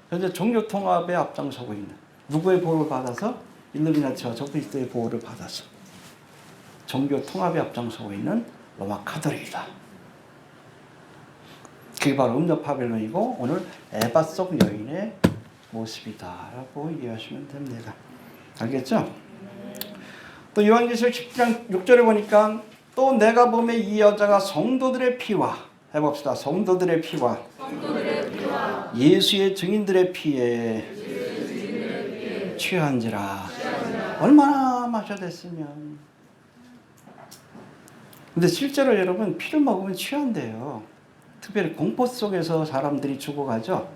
현재 종교 통합에 앞장서고 있는, 누구의 보호를 받아서? 일루미나티와 적그리스도의 보호를 받아서 종교 통합에 앞장서고 있는 로마 카톨릭이다. 그게 바로 음녀 바벨론이고 오늘 에바 속 여인의 모습이다라고 이해하시면 됩니다. 알겠죠? 또 요한계시록 10장 6절에 보니까 또 내가 보매 이 여자가 성도들의 피와, 해봅시다. 성도들의 피와 예수의 증인들의 피에 취한지라. 얼마나 마셔댔으면 근데 실제로 여러분 피를 먹으면 취한대요. 특별히 공포 속에서 사람들이 죽어가죠.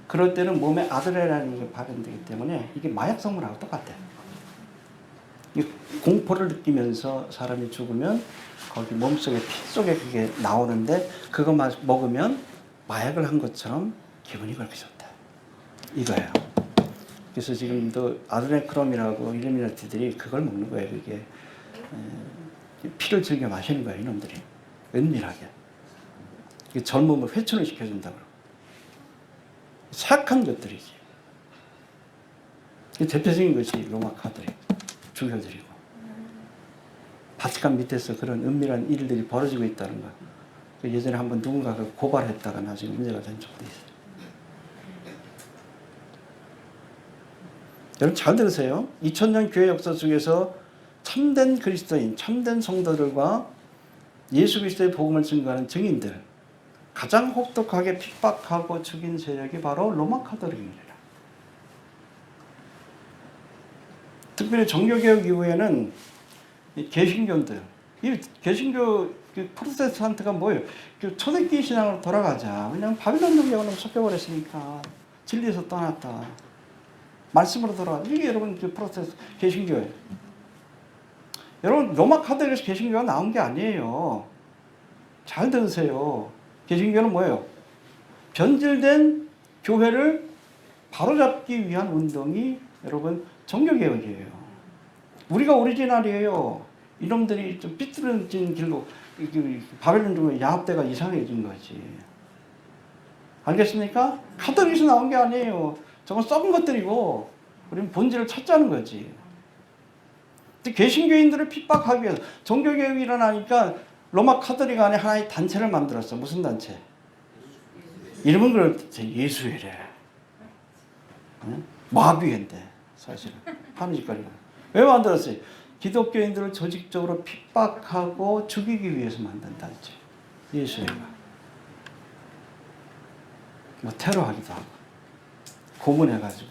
그럴 때는 몸에 아드레날린이 발현되기 때문에 이게 마약 성분하고 똑같아요. 이 공포를 느끼면서 사람이 죽으면 거기 몸속에 피 속에 그게 나오는데 그것만 먹으면 마약을 한 것처럼 기분이 그렇게 좋다. 이거예요. 그래서 지금도 아드레크롬이라고 일루미나티들이 그걸 먹는 거예요. 그게 피를 즐겨 마시는 거예요. 이놈들이 은밀하게 젊음을 회춘을 시켜준다고. 사악한 것들이지. 대표적인 것이 로마 카톨릭 죽여드리고 바티칸 밑에서 그런 은밀한 일들이 벌어지고 있다는 거. 예전에 한번 누군가가 고발했다가 나중에 문제가 된 적도 있어요. 여러분 잘 들으세요. 2000년 교회 역사 속에서 참된 그리스도인, 참된 성도들과 예수 그리스도의 복음을 증거하는 증인들 가장 혹독하게 핍박하고 죽인 세력이 바로 로마 카톨릭입니다. 특별히 종교개혁 이후에는 개신교들, 이 개신교 프로테스탄트가 뭐예요? 초대교회 신앙으로 돌아가자. 그냥 바빌론 종교로 섞여버렸으니까 진리에서 떠났다. 말씀으로 돌아가자. 이게 여러분 프로테스탄트 개신교예요. 여러분 로마 카톨릭에서 개신교가 나온 게 아니에요. 잘 들으세요. 개신교는 뭐예요? 변질된 교회를 바로잡기 위한 운동이 여러분 종교개혁이에요. 우리가 오리지널이에요. 이놈들이 좀 삐뚤어진 길로 바벨론 중에 야합대가 이상해진 거지. 알겠습니까? 카톨릭에서 나온 게 아니에요. 저건 썩은 것들이고 우리는 본질을 찾자는 거지. 개신교인들을 핍박하기 위해서 종교개혁이 일어나니까 로마 카톨릭 안에 하나의 단체를 만들었어. 무슨 단체? 이름은 그렇대. 예수회래. 마귀인데 사실은 하는 짓거리가. 왜 만들었어요? 기독교인들을 조직적으로 핍박하고 죽이기 위해서 만든 단체. 예수회가. 뭐 테러하기도 하고 고문해가지고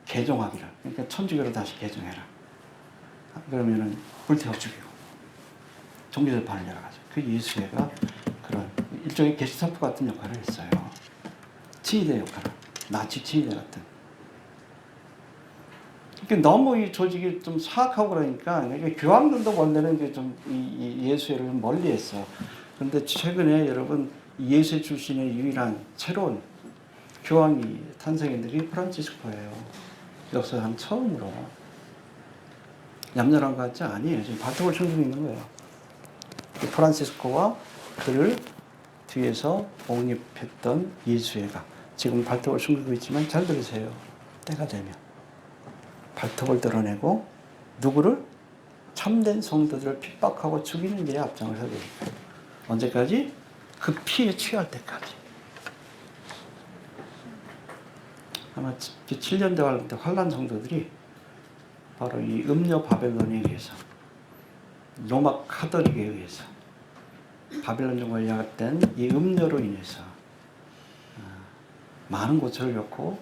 개종하기를. 그러니까 천주교로 다시 개종해라. 그러면은 불태워 죽이고 종교적 반을 열어가지고 그 예수회가 그런 일종의 게스타포 같은 역할을 했어요. 친위대 역할을. 나치 친위대 같은. 그러니까 너무 이 조직이 좀 사악하고 그러니까 교황들도 원래는 좀 이 예수회를 멀리했어. 그런데 최근에 여러분 예수회 출신의 유일한 새로운 교황이 탄생했는데 그게 프란치스코예요. 역사상 처음으로. 얌전한 것 같지 아니에요. 지금 발톱을 충분히 있는 거예요. 프란치스코와 그를 뒤에서 옹립했던 예수회가 지금 발톱을 숨기고 있지만 잘 들으세요. 때가 되면 발톱을 드러내고 누구를? 참된 성도들을 핍박하고 죽이는 일에 앞장을 서게 됩니다. 언제까지? 그 피에 취할 때까지. 아마 7년대 환란 성도들이 바로 이 음료 바벨론에 의해서 로마 카톨릭에 의해서 바벨론 종교에 양압된 이 음료로 인해서 많은 고초를 겪고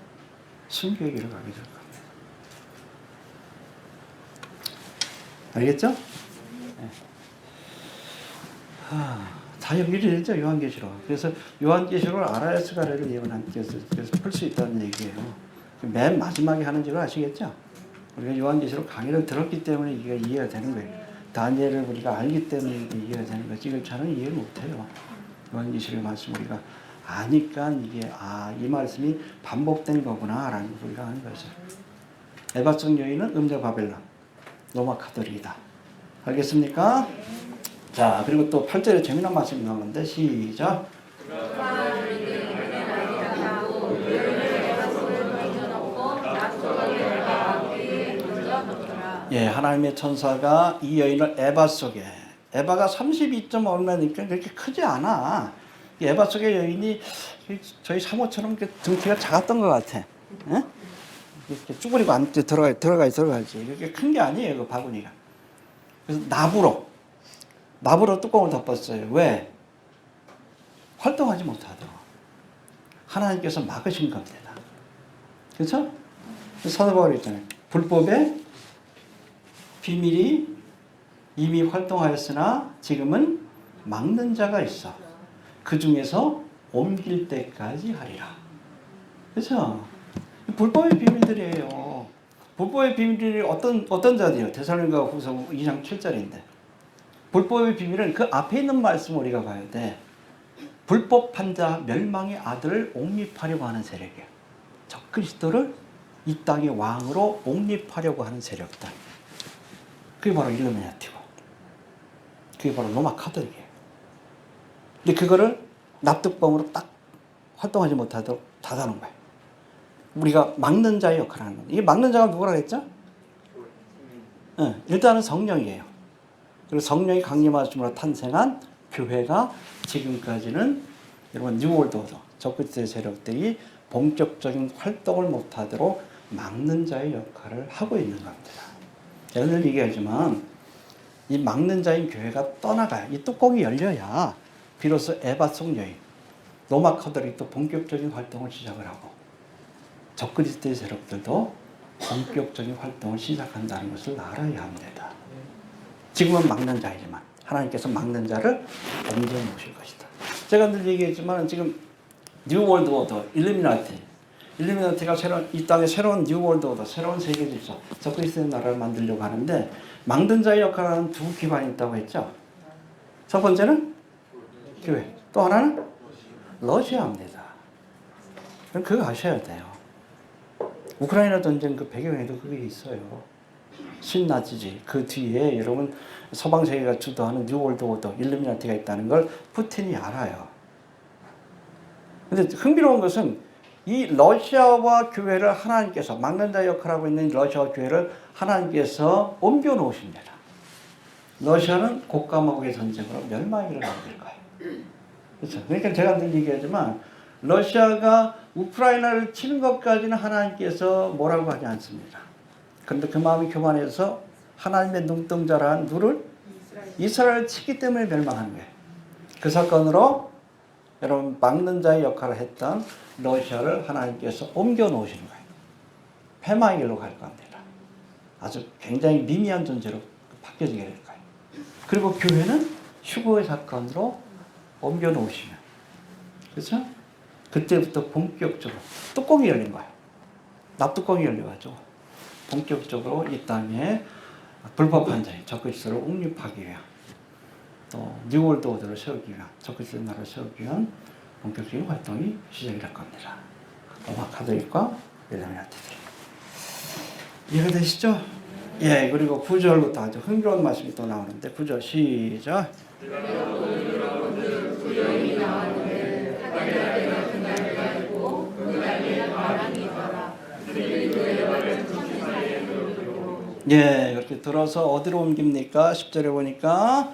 순교의 길을 가게 될 겁니다. 알겠죠? 네. 다 연결이 되죠. 요한계시록. 그래서 요한계시록을 알아야스 가래를 예언한 그래서 풀 수 있다는 얘기예요. 맨 마지막에 하는 줄 아시겠죠? 우리가 요한계시록 강의를 들었기 때문에 이게 이해가 되는 거예요. 다니엘을 우리가 알기 때문에 이해가 되는 거지. 이걸 저는 이해를 못해요. 요한계시록의 말씀 우리가 아니까 이게 이 말씀이 반복된 거구나라는 걸 우리가 아는 거죠. 에바성 여인은 음녀 바벨론, 로마 카톨릭이다. 알겠습니까? 자, 그리고 또 8절에 재미난 말씀이 나오는데 시작. 예, 하나님의 천사가 이 여인을 에바 속에, 에바가 32점 얼마니까 그렇게 크지 않아. 이 에바 속의 여인이 저희 사모처럼 등키가 작았던 것 같아. 예? 이렇게 쭈그리고 안 들어가야지. 이렇게 큰 게 아니에요, 그 바구니가. 그래서 나부로 뚜껑을 덮었어요. 왜? 활동하지 못하도록. 하나님께서 막으신 겁니다. 그렇죠? 사도 바울이 있잖아요. 불법의 비밀이 이미 활동하였으나 지금은 막는 자가 있어. 그 중에서 옮길 때까지 하리라. 그렇죠? 불법의 비밀들이에요. 불법의 비밀이 어떤 자들이요? 데살로니가 후서 2장 7절인데 불법의 비밀은 그 앞에 있는 말씀을 우리가 봐야 돼. 불법한 자 멸망의 아들을 옹립하려고 하는 세력이에요. 적그리스도를 이 땅의 왕으로 옹립하려고 하는 세력들. 그게 바로 일루미나티고 그게 바로 로마 카톨릭이에요. 근데 그거를 납득범으로 딱 활동하지 못하도록 닫아놓은 거예요. 우리가 막는 자의 역할을 하는 거예요. 이게 막는 자가 누구라고 했죠? 일단은 성령이에요. 그리고 성령이 강림하심으로 탄생한 교회가 지금까지는 여러분 뉴월드 오더, 적그리스도의 세력들이 본격적인 활동을 못하도록 막는 자의 역할을 하고 있는 겁니다. 제가 늘 얘기하지만 이 막는 자인 교회가 떠나가야, 이 뚜껑이 열려야 비로소 에바 속 여인, 로마 카톨릭도 본격적인 활동을 시작을 하고 적그리스도의 세력들도 본격적인 활동을 시작한다는 것을 알아야 합니다. 지금은 막는 자이지만 하나님께서 막는 자를 옮겨 놓으실 것이다. 제가 늘 얘기했지만 지금 뉴월드 오더, 일루미나티가 새로운 이 땅에 새로운 뉴월드 오더, 새로운 세계 질서, 적그리스도의 나라를 만들려고 하는데 막는 자의 역할을 하는 두 기관이 있다고 했죠. 첫 번째는 교회, 또 하나는 러시아입니다. 그럼 그거 아셔야 돼요. 우크라이나 전쟁 그 배경에도 그게 있어요. 신나치지. 그 뒤에 여러분 서방 세계가 주도하는 뉴월드 오더, 일루미나티가 있다는 걸 푸틴이 알아요. 근데 흥미로운 것은 이 러시아와 교회를 하나님께서 막는 자 역할을 하고 있는 러시아와 교회를 하나님께서 옮겨 놓으십니다. 러시아는 곡감하고의 전쟁으로 멸망을 만들 거예요. 그렇죠. 그러니까 제가 늘 얘기하지만 러시아가 우크라이나를 치는 것까지는 하나님께서 뭐라고 하지 않습니다. 그런데 그 마음이 교만해서 하나님의 눈동자라는 누를 이스라엘을 치기 때문에 멸망하는 거예요. 그 사건으로 여러분 막는 자의 역할을 했던 러시아를 하나님께서 옮겨 놓으시는 거예요. 패망의 길로 갈 겁니다. 아주 굉장히 미미한 존재로 바뀌어지게 될 거예요. 그리고 교회는 휴거의 사건으로 옮겨 놓으시면, 그렇죠? 그때부터 본격적으로 뚜껑이 열린 거예요. 납뚜껑이 열려가지고 본격적으로 이 땅에 불법한 자의 적그리스도를 옹립하기 위한, 또 뉴월드 오더를 세우기 위한, 적그리스도 나라를 세우기 위한 본격적인 활동이 시작이 될 겁니다. 로마 카톨릭과 일루미나티들. 이해가 되시죠? 예, 그리고 9절부터 아주 흥겨운 말씀이 또 나오는데 9절 시작. 예, 이렇게 들어서 어디로 옮깁니까? 10절에 보니까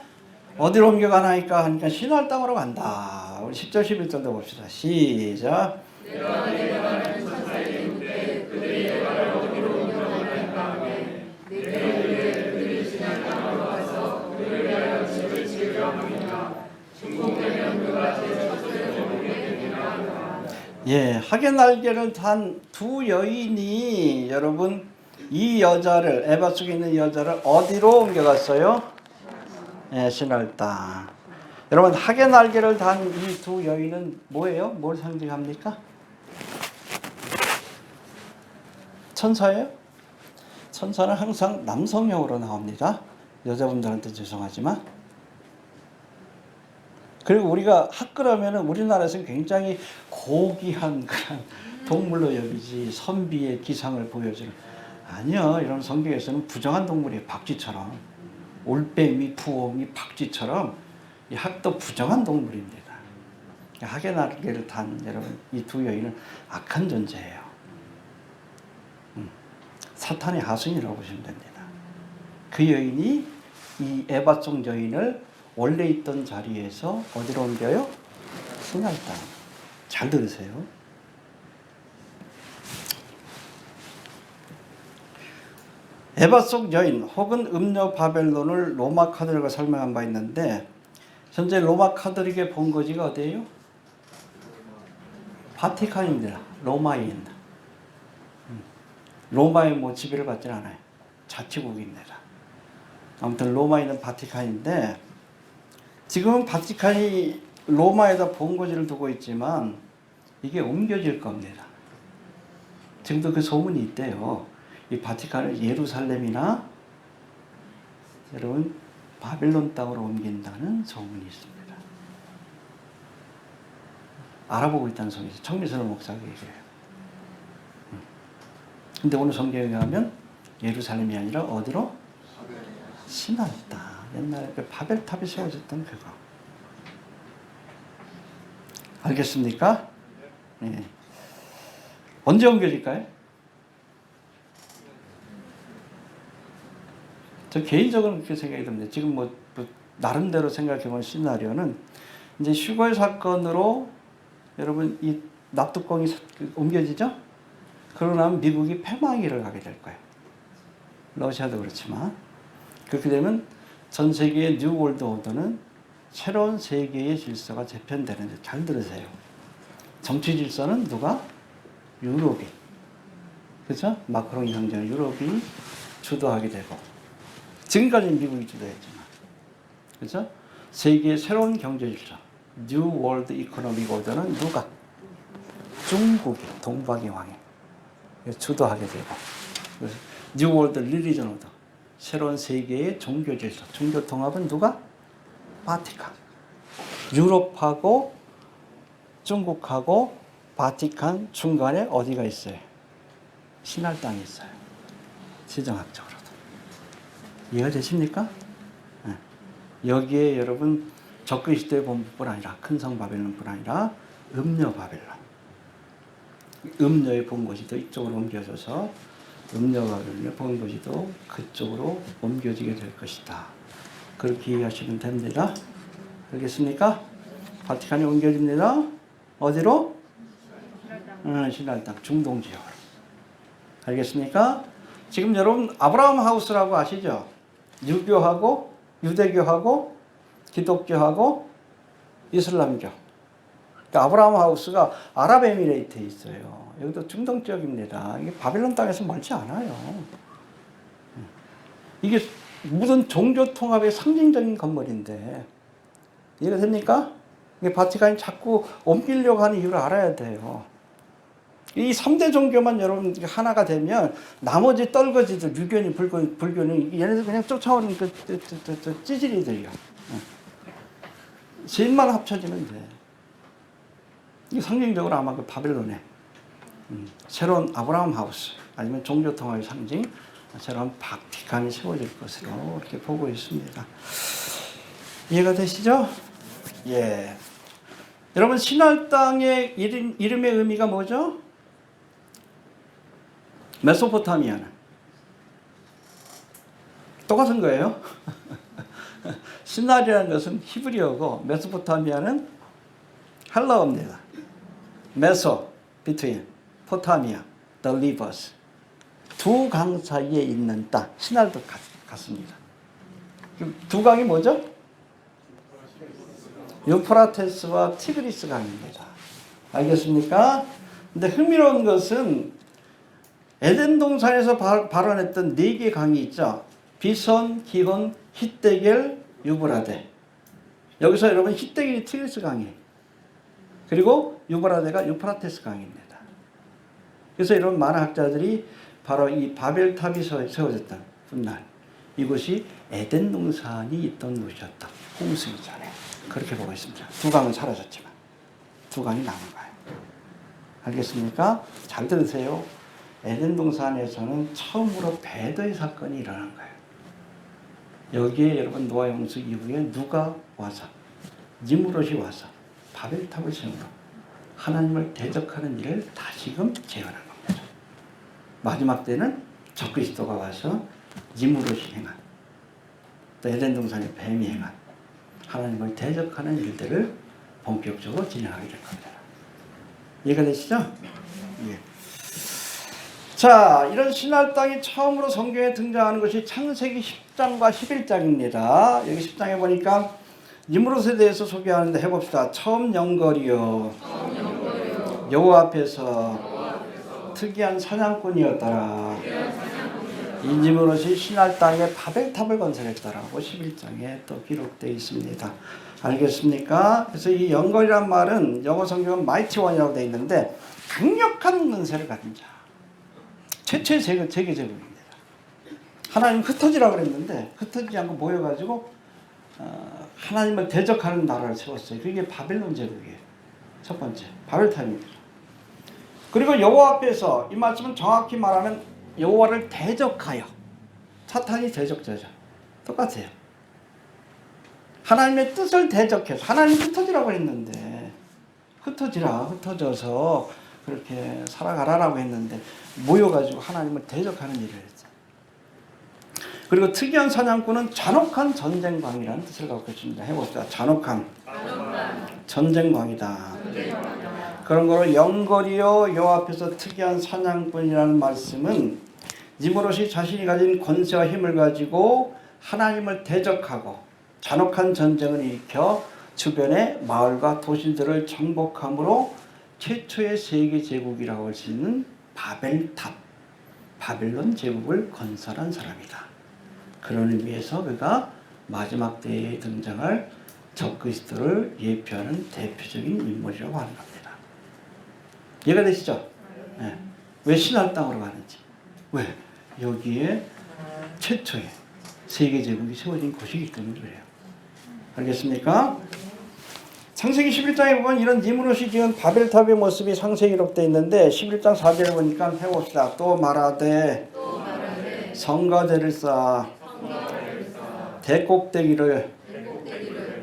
어디로 옮겨가나이까 하니까 신할 땅으로 간다. 우리 10절 11절도 봅시다. 시작. 내려가는 천사의 이르되 그들이 내가를 어디로 옮겨가나이까 하매 내가 이르되 그들이 신할 땅으로 가서 그를 위하여 집을 지으려 함이라. 중공되면 그가 제 첫째를 먹게 되리라 하더라. 예, 하계 날개를 단 두 여인이 여러분 이 여자를, 에바 속에 있는 여자를 어디로 옮겨갔어요? 예, 신할 땅. 여러분 하계 날개를 단 이 두 여인은 뭐예요? 뭘 상징합니까? 천사예요? 천사는 항상 남성형으로 나옵니다. 여자분들한테 죄송하지만. 그리고 우리가 학그라면은 우리나라에서는 굉장히 고귀한 그런 동물로 여기지 선비의 기상을 보여주는. 아니요, 이런 성경에서는 부정한 동물이에요. 박쥐처럼. 올빼미, 부엉이, 박쥐처럼 이 학도 부정한 동물입니다. 하계 날개를 단 여러분 이 두 여인은 악한 존재예요. 사탄의 하수인이라고 보시면 됩니다. 그 여인이 이 에바 속 여인을 원래 있던 자리에서 어디로 옮겨요? 신할 땅. 잘 들으세요. 에바 속 여인 혹은 음녀 바벨론을 로마 카톨릭으로 설명한 바 있는데 현재 로마 카톨릭의 본거지가 어디예요? 바티칸입니다. 로마인. 로마의 뭐 지배를 받지 않아요. 자치국입니다. 아무튼 로마에 있는 바티칸인데 지금은 바티칸이 로마에다 본거지를 두고 있지만 이게 옮겨질 겁니다. 지금도 그 소문이 있대요. 이 바티칸을 예루살렘이나 여러분 바빌론 땅으로 옮긴다는 소문이 있습니다. 알아보고 있다는 소문이죠. 청미선호 목사가 얘기해요. 근데 오늘 성경에 가면 예루살렘이 아니라 어디로? 신할 땅. 옛날에 그 바벨탑이 세워졌던 그거. 알겠습니까? 네. 언제 옮겨질까요? 저 개인적으로 그렇게 생각이 듭니다. 지금 뭐 나름대로 생각해보면 시나리오는 이제 슈거의 사건으로 여러분 이 납뚜껑이 옮겨지죠? 그러고 나면 미국이 패망기를 가게 될 거예요. 러시아도 그렇지만 그렇게 되면 전 세계의 뉴 월드 오더는 새로운 세계의 질서가 재편되는데 잘 들으세요. 정치 질서는 누가? 유럽이. 그렇죠? 마크롱이 형제는 유럽이 주도하게 되고 지금까지는 미국이 주도했지만 그렇죠? 세계의 새로운 경제 질서 뉴 월드 이코노믹 오더는 누가? 중국이 동방의 왕이 주도하게 되고 그래서 뉴 월드 릴리전 오더 새로운 세계의 종교 질서 종교 통합은 누가? 바티칸. 유럽하고 중국하고 바티칸 중간에 어디가 있어요? 신할 땅이 있어요. 지정학적으로도. 이해가 되십니까? 네. 여기에 여러분 적그리스도의 본부뿐 아니라 큰성 바벨론뿐 아니라 음녀 바벨론. 음녀의 본거지도 이쪽으로 옮겨져서 음녀 바벨론의 본거지도 그쪽으로 옮겨지게 될 것이다. 그렇게 이해하시면 됩니다. 알겠습니까? 바티칸이 옮겨집니다. 어디로? 신할 땅, 중동 지역으로. 알겠습니까? 지금 여러분 아브라함 하우스라고 아시죠? 유교하고 유대교하고 기독교하고 이슬람교. 그러니까 아브라함 하우스가 아랍에미레이트에 있어요. 여기도 중동 지역입니다. 이게 바빌론 땅에서 멀지 않아요. 이게 무슨 종교 통합의 상징적인 건물인데 이해가 됩니까? 이게 바티칸이 자꾸 옮기려고 하는 이유를 알아야 돼요. 이 3대 종교만 여러분 하나가 되면 나머지 떨거지들 유교니 불교니 얘네들 그냥 쫓아오는 그 찌질이들이야. 셋만 합쳐지면 돼. 이게 상징적으로 아마 그 바벨론의 새로운 아브라함 하우스 아니면 종교 통합의 상징 새로운 바티칸이 세워질 것으로 이렇게 보고 있습니다. 이해가 되시죠? 예. 여러분 신할 땅의 이름의 의미가 뭐죠? 메소포타미아는 똑같은 거예요. 신할이라는 것은 히브리어고 메소포타미아는 헬라어입니다. 메소, between, 포타미아, the rivers. 두 강 사이에 있는 땅, 신할도 같습니다. 두 강이 뭐죠? 유프라테스와 티그리스 강입니다. 알겠습니까? 근데 흥미로운 것은 에덴 동산에서 발원했던 4개 강이 있죠. 비손, 기혼, hit데겔, 유브라데. 여기서 여러분 hit데겔이 티그리스 강이에요. 그리고 유브라데가 유프라테스 강입니다. 그래서 이런 많은 학자들이 바로 이 바벨탑이 세워졌던 훗날 이곳이 에덴 동산이 있던 곳이었다. 홍수기 전에. 그렇게 보고 있습니다. 두 강은 사라졌지만 두 강이 남은 거예요. 알겠습니까? 잘 들으세요. 에덴 동산에서는 처음으로 배도의 사건이 일어난 거예요. 여기에 여러분 노아 홍수 이후에 누가 와서 니므롯이 와서 바벨탑을 세우고 하나님을 대적하는 일을 다시금 재현한 겁니다. 마지막 때는 적그리스도가 와서 니므롯이 행한 또 에덴 동산의 뱀이 행한 하나님을 대적하는 일들을 본격적으로 진행하게 될 겁니다. 이해가 되시죠? 예. 자, 이런 신할 땅이 처음으로 성경에 등장하는 것이 창세기 10장과 11장입니다. 여기 10장에 보니까 니므롯에 대해서 소개하는데 해봅시다. 처음 영거리요. 여호와 앞에서 특이한 사냥꾼이었더라. 이 니므롯이 신할 땅에 바벨탑을 건설했다라고 11장에 또 기록되어 있습니다. 알겠습니까? 그래서 이 영걸이란 말은 영어 성경은 mighty one이라고 되어 있는데 강력한 은세를 가진 자. 최초의 세계 제국입니다. 하나님 흩어지라고 그랬는데 흩어지지 않고 모여가지고 하나님을 대적하는 나라를 세웠어요. 그게 바벨론 제국이에요. 첫 번째 바벨탑입니다. 그리고 여호와 앞에서 이 말씀은 정확히 말하면 여호와를 대적하여 사탄이 대적자죠. 똑같아요. 하나님의 뜻을 대적해서 하나님 흩어지라고 했는데 흩어져서 그렇게 살아가라라고 했는데 모여가지고 하나님을 대적하는 일을 했어요. 그리고 특이한 사냥꾼은 잔혹한 전쟁광이라는 뜻을 갖고 있습니다. 해봅시다. 잔혹한 전쟁광이다. 그런 거로 영거리요 여호와 앞에서 특이한 사냥꾼이라는 말씀은 니므롯이 자신이 가진 권세와 힘을 가지고 하나님을 대적하고 잔혹한 전쟁을 일으켜 주변의 마을과 도시들을 정복함으로 최초의 세계 제국이라고 할 수 있는 바벨탑, 바벨론 제국을 건설한 사람이다. 그런 의미에서 그가 마지막 때에 등장할 적그리스도를 예표하는 대표적인 인물이라고 하는 겁니다. 이해가 되시죠? 네. 왜 신할 땅으로 가는지. 왜? 여기에 최초의 세계 제국이 세워진 곳이기 때문에 그래요. 알겠습니까? 창세기 11장에 보면 이런 니므롯이 지은 바벨탑의 모습이 상세히 기록되어 있는데 11장 4절을 보니까 해봅시다. 또 말하되 성가대를 쌓아 대꼭대기를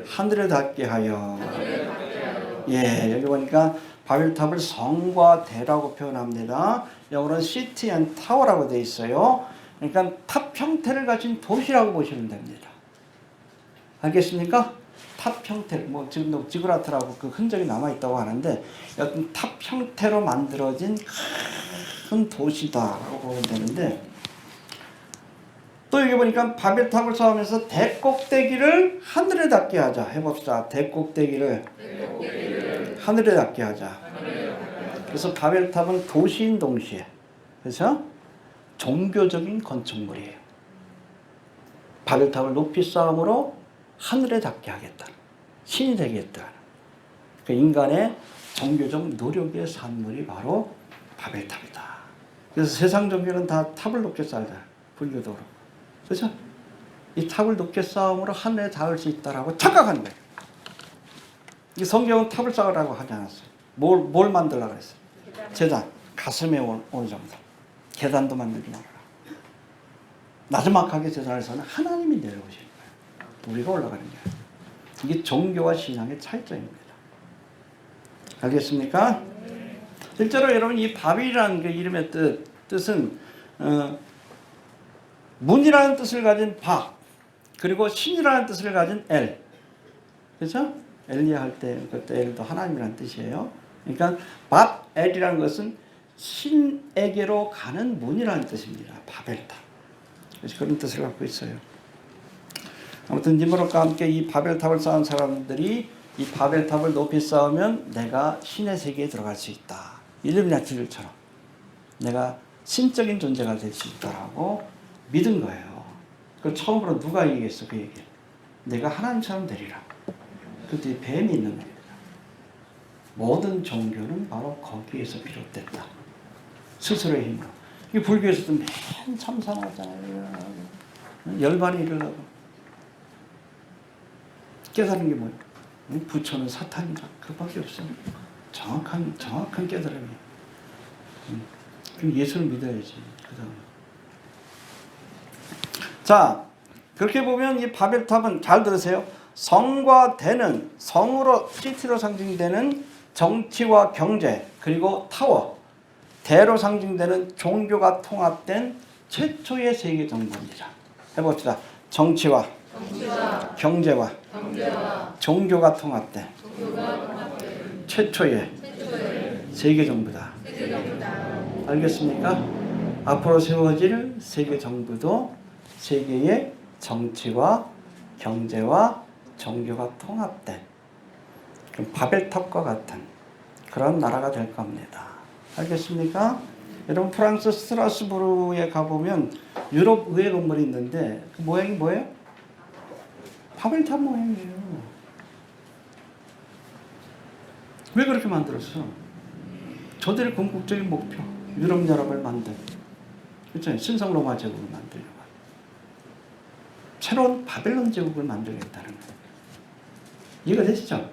하늘에 닿게 하여. 예, 여기 보니까 바벨탑을 성과 대라고 표현합니다. 영어로는 city and tower라고 되어 있어요. 그러니까 탑 형태를 가진 도시라고 보시면 됩니다. 알겠습니까? 탑 형태, 뭐 지금도 지그라트라고 그 흔적이 남아 있다고 하는데 어떤 탑 형태로 만들어진 큰 도시다라고 보면 되는데, 또 여기 보니까 바벨탑을 쌓으면서 대꼭대기를 하늘에 닿게 하자. 해봅시다. 대꼭대기를 하늘에 닿게 하자. 그래서 바벨탑은 도시인 동시에, 그래서 종교적인 건축물이에요. 바벨탑을 높이 쌓음으로 하늘에 닿게 하겠다. 신이 되겠다. 그 인간의 종교적 노력의 산물이 바로 바벨탑이다. 그래서 세상 종교는 다 탑을 높게 쌓자. 불교도 그렇고. 그렇죠? 이 탑을 높게 쌓음으로 하늘에 닿을 수 있다라고 착각하는 거예요. 이 성경은 탑을 쌓으라고 하지 않았어요. 뭘 만들라고 했어요? 제단. 가슴에 오는 정도. 계단도 만들지 말아라. 나지막하게 제단에서는 하나님이 내려오시는 거예요. 우리가 올라가는 거예요. 이게 종교와 신앙의 차이점입니다. 알겠습니까? 실제로 여러분 이 바빌이라는 그 이름의 뜻은 문이라는 뜻을 가진 바, 그리고 신이라는 뜻을 가진 엘. 그렇죠? 엘리야 할 때 그때 엘도 하나님이라는 뜻이에요. 그러니까 밥 엘이라는 것은 신에게로 가는 문이라는 뜻입니다. 바벨탑. 그래서 그런 뜻을 갖고 있어요. 아무튼 니므롯과 함께 이 바벨탑을 쌓은 사람들이 이 바벨탑을 높이 쌓으면 내가 신의 세계에 들어갈 수 있다. 일루미나티들처럼 내가 신적인 존재가 될 수 있다라고 믿은 거예요. 그 처음으로 누가 얘기했어? 그 얘기를. 내가 하나님처럼 되리라. 그때 뱀이 있는 겁니다. 모든 종교는 바로 거기에서 비롯됐다. 스스로의 힘으로. 이 불교에서도 맨 참상하잖아요. 열반이 일어나고. 깨달은 게 뭐예요? 부처는 사탄이다. 그밖에 없어요. 정확한 깨달음이에요. 그럼 예수를 믿어야지. 그 다음에. 자, 그렇게 보면 이 바벨탑은 잘 들으세요. 성과 대는, 성으로 시티로 상징되는 정치와 경제, 그리고 타워, 대로 상징되는 종교가 통합된 최초의 세계 정부입니다. 해봅시다. 정치와 경제와 종교가 통합된 최초의 세계 정부다. 알겠습니까? 앞으로 세워질 세계 정부도 세계의 정치와 경제와 종교가 통합된 바벨탑과 같은 그런 나라가 될 겁니다. 알겠습니까? 여러분 프랑스 스트라스부르에 가보면 유럽 의회 건물이 있는데 그 모양이 뭐예요? 바벨탑 모양이에요. 왜 그렇게 만들었어? 저들의 궁극적인 목표, 유럽 연합을 만든, 그렇죠? 신성 로마 제국을 만들려고, 새로운 바벨론 제국을 만들겠다는 거예요. 이해가 되시죠?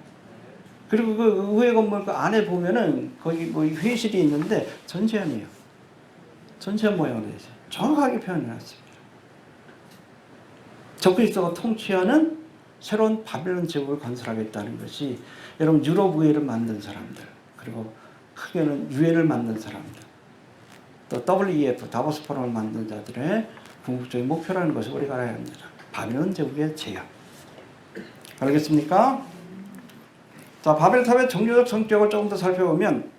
그리고 그 의회 건물 그 안에 보면은 거기 뭐 회의실이 있는데 전시관이에요. 전시관 모양으로 되어 있어요. 정확하게 표현해놨습니다. 적그리스도가 통치하는 새로운 바벨론 제국을 건설하겠다는 것이 여러분 유럽 의회를 만든 사람들, 그리고 크게는 유엔을 만든 사람들, 또 WEF 다보스 포럼을 만든 자들의 궁극적인 목표라는 것을 우리가 알아야 합니다. 바벨론 제국의 제약. 알겠습니까? 자, 바벨탑의 종교적 성격을 조금 더 살펴보면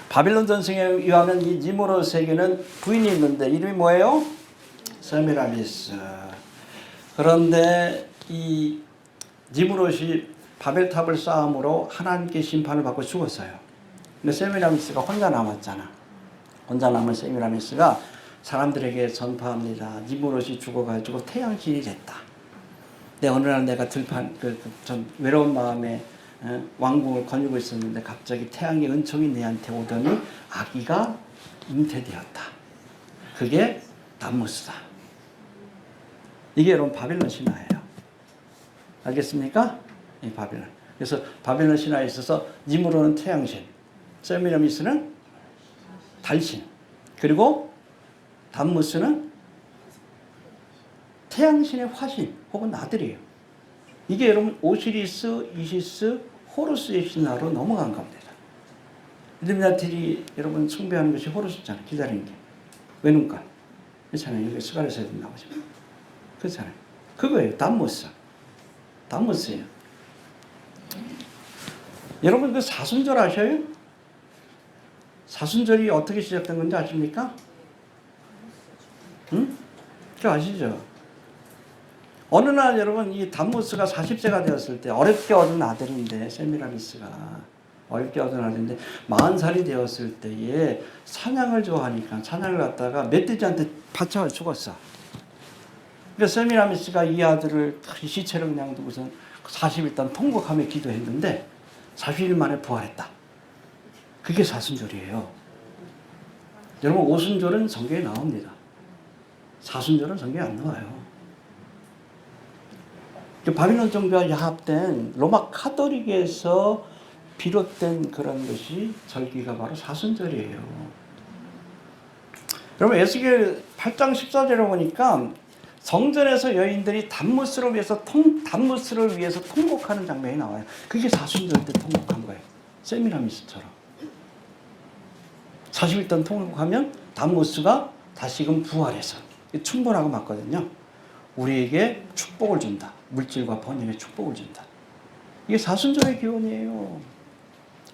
바빌론 전승에 의하면 이 니무롯에게는 부인이 있는데 이름이 뭐예요? 세미라미스. 그런데 이 니무롯이 바벨탑을 쌓음으로 하나님께 심판을 받고 죽었어요. 근데 세미라미스가 혼자 남았잖아. 혼자 남은 세미라미스가 사람들에게 전파합니다. 니무롯이 죽어가지고 태양신이 됐다. 근데 어느 날 내가 전 외로운 마음에 왕궁을 거느리고 있었는데 갑자기 태양의 은총이 내한테 오더니 아기가 잉태되었다. 그게 담무스다. 이게 여러분 바빌론 신화예요. 알겠습니까? 이 바빌론. 그래서 바빌론 신화에 있어서 니무롯은 태양신, 세미라미스는 달신, 그리고 담무스는 태양신의 화신 혹은 아들이에요. 이게 여러분 오시리스, 이시스, 호루스의 신화로 넘어간 겁니다. 일루미나티들이 여러분 숭배하는 것이 호루스잖아요. 기다리는 게. 외눈깔. 그렇잖아요. 여기 스가랴서에도 나오죠. 그렇잖아요. 그거예요. 담무스. 담무스예요. 여러분 그 사순절 아셔요? 사순절이 어떻게 시작된 건지 아십니까? 응? 그거 아시죠? 어느 날 여러분 이 담무스가 40세가 되었을 때 어렵게 얻은 아들인데 세미라미스가 어렵게 얻은 아들인데 40살이 되었을 때에 사냥을 좋아하니까 사냥을 갖다가 멧돼지한테 바쳐가 죽었어. 그러니까 세미라미스가 이 아들을 시체를 그냥 두고서 40일 동안 통곡하며 기도했는데 40일 만에 부활했다. 그게 사순절이에요. 여러분 오순절은 성경에 나옵니다. 사순절은 성경에 안 나와요. 바빌론 종교와 야합된 로마 카톨릭에서 비롯된 그런 것이 절기가 바로 사순절이에요. 여러분 에스겔 8장 14절에 보니까 성전에서 여인들이 담무스를 위해서 통곡하는 장면이 나와요. 그게 사순절 때 통곡한 거예요. 세미라미스처럼. 40일 동안 통곡하면 담무스가 다시금 부활해서 충분하고 맞거든요. 우리에게 축복을 준다. 물질과 번영의 축복을 준다. 이게 사순절의 기원이에요.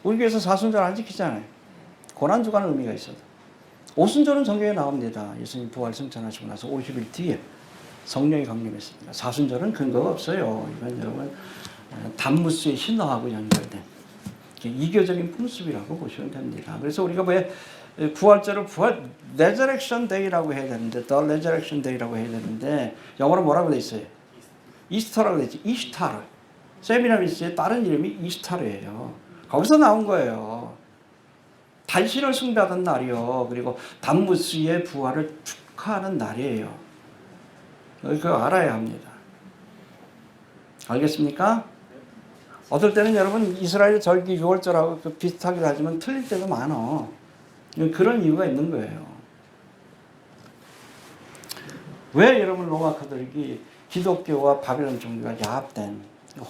우리 교회에서 사순절 안 지키잖아요. 고난주간의 의미가 있어요. 오순절은 성경에 나옵니다. 예수님 부활 승천하시고 나서 50일 뒤에 성령이 강림했습니다. 사순절은 근거가 없어요. 이건 여러분 담무스의 신화하고 연결된 이교적인 풍습이라고 보시면 됩니다. 그래서 우리가 왜 부활절을 레저렉션 데이라고 해야 되는데 The Resurrection Day라고 해야 되는데 영어로 뭐라고 돼 있어요? 이스터라고 돼 있지. 이스타르. 세미라미스의 다른 이름이 이스타르예요. 거기서 나온 거예요. 달신을 숭배하던 날이요. 그리고 담무스의 부활을 축하하는 날이에요. 그거 알아야 합니다. 알겠습니까? 어떨 때는 여러분 이스라엘 절기 6월절하고 비슷하기도 하지만 틀릴 때도 많아. 그런 이유가 있는 거예요. 왜 여러분 로마 카톨릭이 기독교와 바빌론 종교가 야합된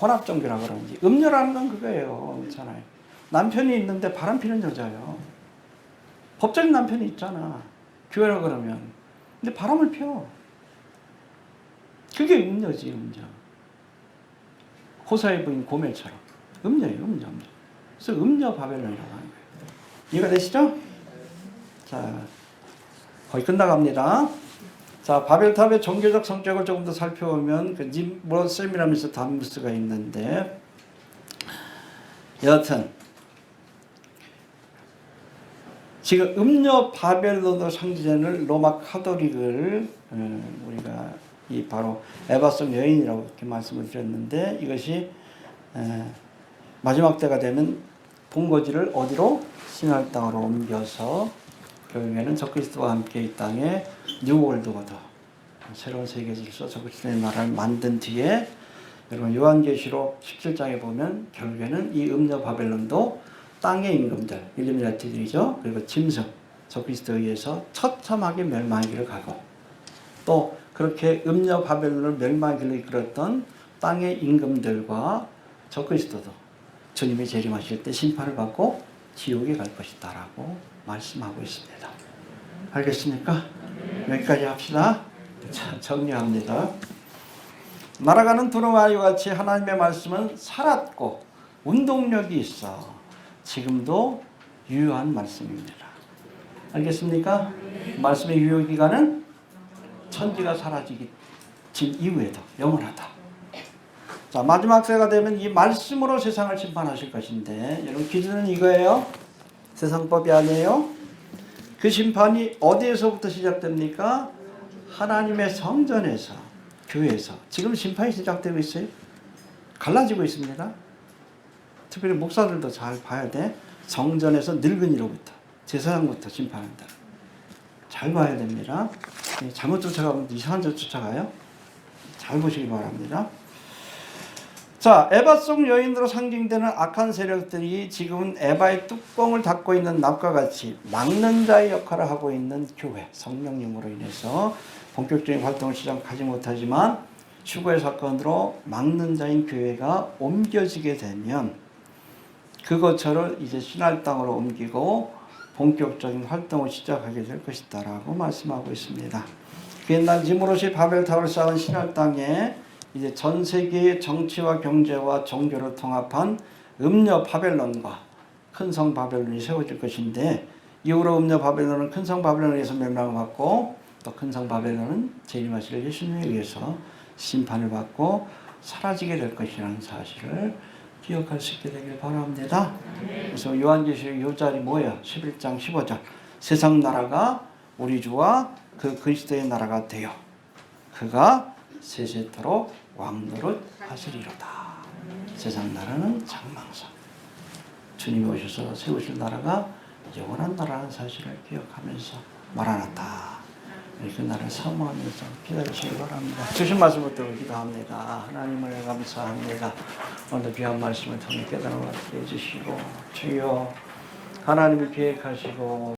혼합 종교라고 그러는지. 음녀라는 건 그거예요. 그렇잖아요. 남편이 있는데 바람 피는 여자예요. 법적인 남편이 있잖아. 교회라 그러면. 근데 바람을 피워. 그게 음녀지, 음녀. 호사의 부인 고멜처럼. 음녀예요, 음녀. 그래서 음녀 바벨론이라고 하는 거예요. 이해가 되시죠? 자, 거의 끝나갑니다. 자, 바벨탑의 종교적 성격을 조금 더 살펴보면 그 니무롯, 세미라미스, 담무스가 있는데 여하튼 지금 음녀 바벨론으로 상징되는 로마 카톨릭을 우리가 이 바로 에바송 여인이라고 이렇게 말씀을 드렸는데, 이것이 마지막 때가 되면 본거지를 어디로? 신할 땅으로 옮겨서 결국에는 적그리스도와 함께 이 땅에 뉴월드 오더, 새로운 세계 질서, 적그리스도의 나라를 만든 뒤에, 여러분 요한계시록 17장에 보면 결국에는 이 음녀 바벨론도 땅의 임금들, 일루미나티들이죠. 그리고 짐승, 적그리스도에 의해서 처참하게 멸망하기를 가고, 또 그렇게 음녀 바벨론을 멸망하기를 이끌었던 땅의 임금들과 적그리스도도 주님이 재림하실 때 심판을 받고 지옥에 갈 것이다 라고 말씀하고 있습니다. 알겠습니까? 여기까지 합시다. 자, 정리합니다. 날아가는 두루마리와 같이 하나님의 말씀은 살았고 운동력이 있어 지금도 유효한 말씀입니다. 알겠습니까? 말씀의 유효기간은 천지가 사라지기 이후에도 영원하다. 자, 마지막 때가 되면 이 말씀으로 세상을 심판하실 것인데, 여러분 기준은 이거예요. 세상법이 아니에요. 그 심판이 어디에서부터 시작됩니까? 하나님의 성전에서, 교회에서. 지금 심판이 시작되고 있어요. 갈라지고 있습니다. 특별히 목사들도 잘 봐야 돼. 성전에서 늙은이로부터, 제사장부터 심판한다. 잘 봐야 됩니다. 잘못 쫓아가면 이상한 데 쫓아가요. 잘 보시기 바랍니다. 자, 에바 속 여인으로 상징되는 악한 세력들이 지금은 에바의 뚜껑을 닫고 있는 납과 같이 막는 자의 역할을 하고 있는 교회, 성령님으로 인해서 본격적인 활동을 시작하지 못하지만 추구의 사건으로 막는 자인 교회가 옮겨지게 되면 그것처럼 이제 신할 땅으로 옮기고 본격적인 활동을 시작하게 될 것이다 라고 말씀하고 있습니다. 그 옛날 니무롯이 바벨탑을 쌓은 신할 땅에 이제 전 세계의 정치와 경제와 종교를 통합한 음녀 바벨론과 큰 성 바벨론이 세워질 것인데, 이후로 음녀 바벨론은 큰 성 바벨론에 의해서 멸망을 받고, 또 큰 성 바벨론은 재림하실 예수님에 의해서 심판을 받고 사라지게 될 것이라는 사실을 기억할 수 있게 되길 바랍니다. 그래서 요한계시록 요 자리 뭐예요? 11장 15절. 세상 나라가 우리 주와 그 그리스도의 나라가 되어 그가 세세토록 왕노릇 하시리로다. 세상 나라는 장망성. 주님이 오셔서 세우실 나라가 영원한 나라라는 사실을 기억하면서 마라나타. 그 나라를 사모하면서 기다리시기 바랍니다. 주신 말씀을 듣고 기도합니다. 하나님을 감사합니다. 오늘 귀한 말씀을 통해 깨달음을 얻게 해주시고, 주여 하나님이 계획하시고